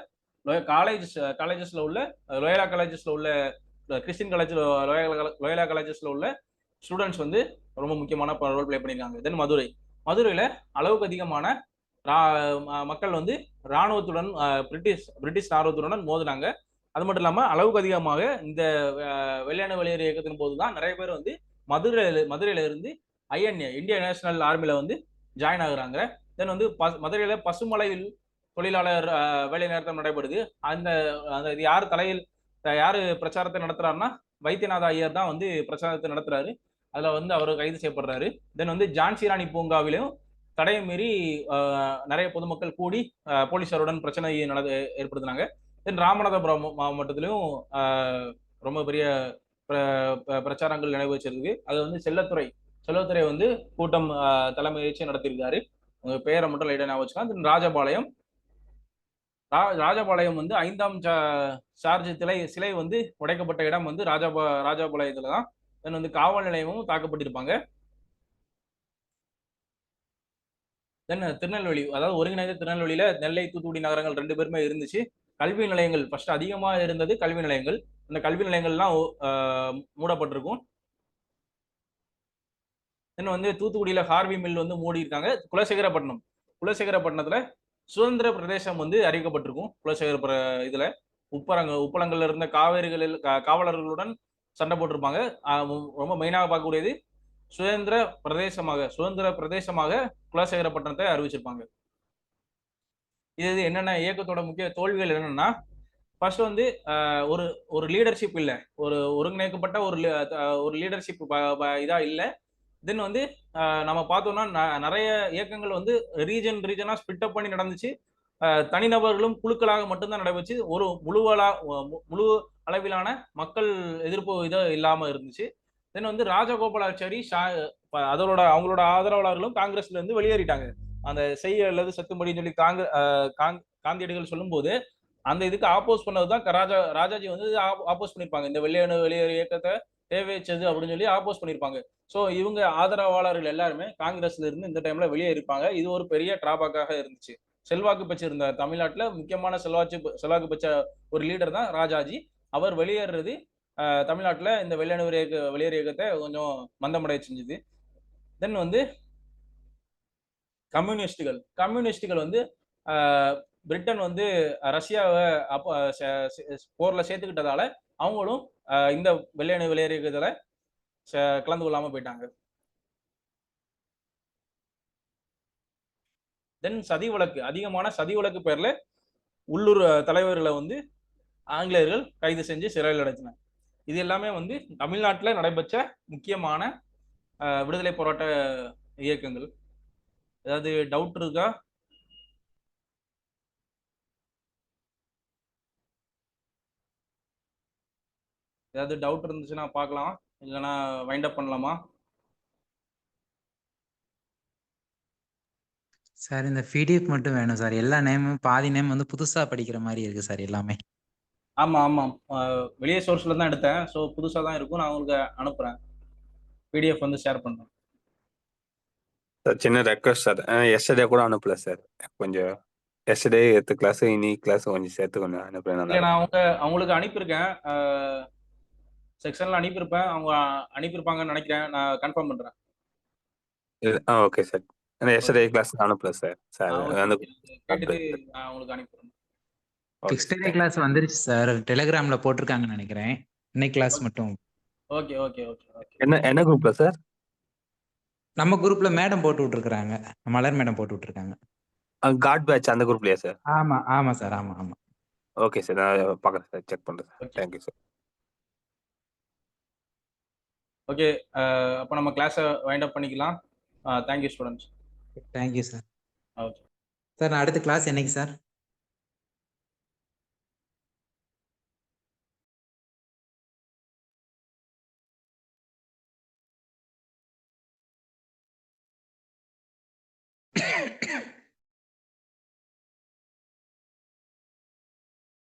காலேஜஸ்ல உள்ள லோயலா காலேஜஸ்ல உள்ள கிறிஸ்டின் லோயலா காலேஜஸ்ல உள்ள ஸ்டூடெண்ட்ஸ் வந்து ரொம்ப முக்கியமான ரோல் பிளே பண்ணியிருக்காங்க. தென் மதுரையில அளவுக்கு அதிகமான மக்கள் வந்து ராணுவத்துடன் பிரிட்டிஷ் ராணுவத்துடன் மோதினாங்க. அது மட்டும் இல்லாம அளவுக்கு அதிகமாக இந்த வெள்ளையனே வெளியேறு இயக்கத்தின் போதுதான் நிறைய பேர் வந்து மதுரையில இருந்து ஐஎன்ஏ இந்திய நேஷனல் ஆர்மில வந்து ஜாயின் ஆகுறாங்க. தென் வந்து மதுரையில பசுமலையில் தொழிலாளர் வேலை நிறுத்தம் நடைபெறுது. இது யாரு பிரச்சாரத்தை நடத்துறாருன்னா வைத்தியநாத ஐயர் தான் வந்து பிரச்சாரத்தை நடத்துறாரு. அதுல வந்து அவர் கைது செய்யப்படுறாரு. தென் வந்து ஜான்சி ராணி பூங்காவிலும் தடையை மீறி நிறைய பொதுமக்கள் கூடி போலீசாருடன் பிரச்சனை ஏற்படுத்தினாங்க. தென் ராமநாதபுரம் மாவட்டத்திலும் ரொம்ப பெரிய பிரச்சாரங்கள் நடைபெற்றிருக்கு. அது வந்து செல்லத்துறை வந்து கூட்டம் தலைமை வச்சு நடத்தியிருக்காரு. உங்க பெயரை மட்டும் லைட்டா ஞாபகம் வச்சுக்கலாம். தென் ராஜபாளையம் வந்து 5ஆம் சார்ஜ் சிலை வந்து உடைக்கப்பட்ட இடம் வந்து ராஜபாளையத்துல தான். தென் வந்து காவல் நிலையமும் தாக்கப்பட்டிருப்பாங்க. தென் திருநெல்வேலி, அதாவது ஒருங்கிணைந்த திருநெல்வேலியில நெல்லை, தூத்துக்குடி நகரங்கள் 2 பேருமே இருந்துச்சு. கல்வி நிலையங்கள் ஃபர்ஸ்ட் அதிகமா இருந்தது. கல்வி நிலையங்கள், இந்த கல்வி நிலையங்கள்லாம் மூடப்பட்டிருக்கும். தென் வந்து தூத்துக்குடியில ஹார்வி மில் வந்து மூடி இருக்காங்க. குலசேகரப்பட்டினத்துல சுதந்திர பிரதேசம் வந்து அறிவிக்கப்பட்டிருக்கும். இதுல உப்பளங்கள்ல இருந்த காவலர்களுடன் சண்டை போட்டிருப்பாங்க. ரொம்ப மெயினாக பார்க்கக்கூடியது சுதந்திர பிரதேசமாக குலசேகரப்பட்டினத்தை அறிவிச்சிருப்பாங்க. இது என்னென்ன இயக்கத்தோட முக்கிய தோல்விகள் என்னன்னா, ஃபர்ஸ்ட் வந்து ஒரு ஒரு லீடர்ஷிப் இல்லை, ஒரு ஒருங்கிணைக்கப்பட்ட ஒரு லீடர்ஷிப் இதா இல்லை. தென் வந்து நம்ம பார்த்தோம்னா நிறைய இயக்கங்கள் வந்து ரீஜனா ஸ்பிட் அப் பண்ணி நடந்துச்சு. தனிநபர்களும் குழுக்களாக மட்டும்தான் நடைபெற்று ஒரு முழு அளவிலான மக்கள் எதிர்ப்பு இதோ இல்லாம இருந்துச்சு. தென் வந்து ராஜகோபாலாச்சாரி அவங்களோட ஆதரவாளர்களும் காங்கிரஸ்ல இருந்து வெளியேறிட்டாங்க. அந்த செய்ய அல்லது செத்தும்படின்னு சொல்லி காந்தியடிகள் சொல்லும் போது அந்த இதுக்கு ஆப்போஸ் பண்ணதுதான் ராஜாஜி வந்து ஆப்போஸ் பண்ணிருப்பாங்க. இந்த வெளியேறு இயக்கத்தை தேவைச்சது அப்படின்னு சொல்லி ஆப்போஸ் பண்ணிருப்பாங்க. சோ இவங்க ஆதரவாளர்கள் எல்லாருமே காங்கிரஸ்ல இருந்து இந்த டைம்ல வெளியே இருப்பாங்க. இது ஒரு பெரிய டிராபேக்காக இருந்துச்சு. செல்வாக்கு பெற்றிருந்த தமிழ்நாட்டுல முக்கியமான செல்வாக்கு பெற்ற ஒரு லீடர் தான் ராஜாஜி. அவர் வெளியேறது தமிழ்நாட்டுல இந்த வெளியேறு இயக்கத்தை கொஞ்சம் மந்தமடைய செஞ்சது. தென் வந்து கம்யூனிஸ்டுகள் வந்து பிரிட்டன் வந்து ரஷ்யாவை போர்ல சேர்த்துக்கிட்டதால அவங்களும் இந்த வெளியேறு இயக்கத்துல கலந்து கொள்ளாம போயிட்டாங்க. தென் அதிகமான சதி வழக்கு பேர்ல உள்ளூர் தலைவர்களை வந்து ஆங்கிலேயர்கள் கைது செஞ்சு சிறையில் அடைச்சினாங்க. இது எல்லாமே வந்து தமிழ்நாட்டில் நடைபெற்ற முக்கியமான விடுதலை போராட்ட இயக்கங்கள். ஏதாவது டவுட் இருக்கா? ஏதாவது டவுட் இருந்துச்சுன்னா பார்க்கலாம், இல்லைன்னா வைண்ட் அப் பண்ணலாமா? சார் இந்த பிடிஎஃப் மட்டும் வேணும் சார். எல்லா நேமும் பாதி நேம் வந்து புதுசா படிக்கிற மாதிரி இருக்கு சார் எல்லாமே. ஆமா வெளியே சோர்ஸ்ல தான் எடுத்தேன். ஸோ புதுசா தான் இருக்கும். நான் உங்களுக்கு அனுப்புறேன், பிடிஎஃப் வந்து ஷேர் பண்றேன். சார் சின்ன ரெக்வஸ்ட் சார், எஸ்டர்டே கூட அனுப்பல சார். கொஞ்சம் எஸ்டர்டே கிளாஸ் இன்னைக்கு கிளாஸ் கொஞ்சம் சேர்த்து கொஞ்சம் அனுப்புறேன். நான் அவங்களுக்கு அனுப்பியிருக்கேன், செக்ஷன்ல அனுப்பியிருப்பேன். அவங்க அனுப்பியிருப்பாங்கன்னு நினைக்கிறேன். நான் கன்ஃபார்ம் பண்றேன். Okay sir. எஸ்டர்டே கிளாஸ் அனுப்பல சார். கேட்டுட்டு நான் உங்களுக்கு அனுப்பிடுறேன். எஸ்டர்டே கிளாஸ் வந்துருச்சு சார், டெலிகிராம்ல போட்டிருக்காங்கன்னு நினைக்கிறேன். இன்னைக்கு கிளாஸ் மட்டும். Okay okay okay. என்ன குரூப்ல சார்? நம்ம குரூப்ல மேடம் போட்டு விட்டுருக்காங்க, மலர் மேடம் போட்டு விட்டுருக்காங்க. காட் பேட்ச் அந்த குரூப்லயா சார்? ஆமா சார். ஆமா. ஓகே சார், நான் பார்க்குறேன் சார், செக் பண்ணுறேன் சார். Thank you sir. ஓகே, அப்போ நம்ம கிளாஸை வைண்ட் அப் பண்ணிக்கலாம். Thank you students. Thank you sir. Okay sir, நான் அடுத்த கிளாஸ் என்னைக்கு சார்?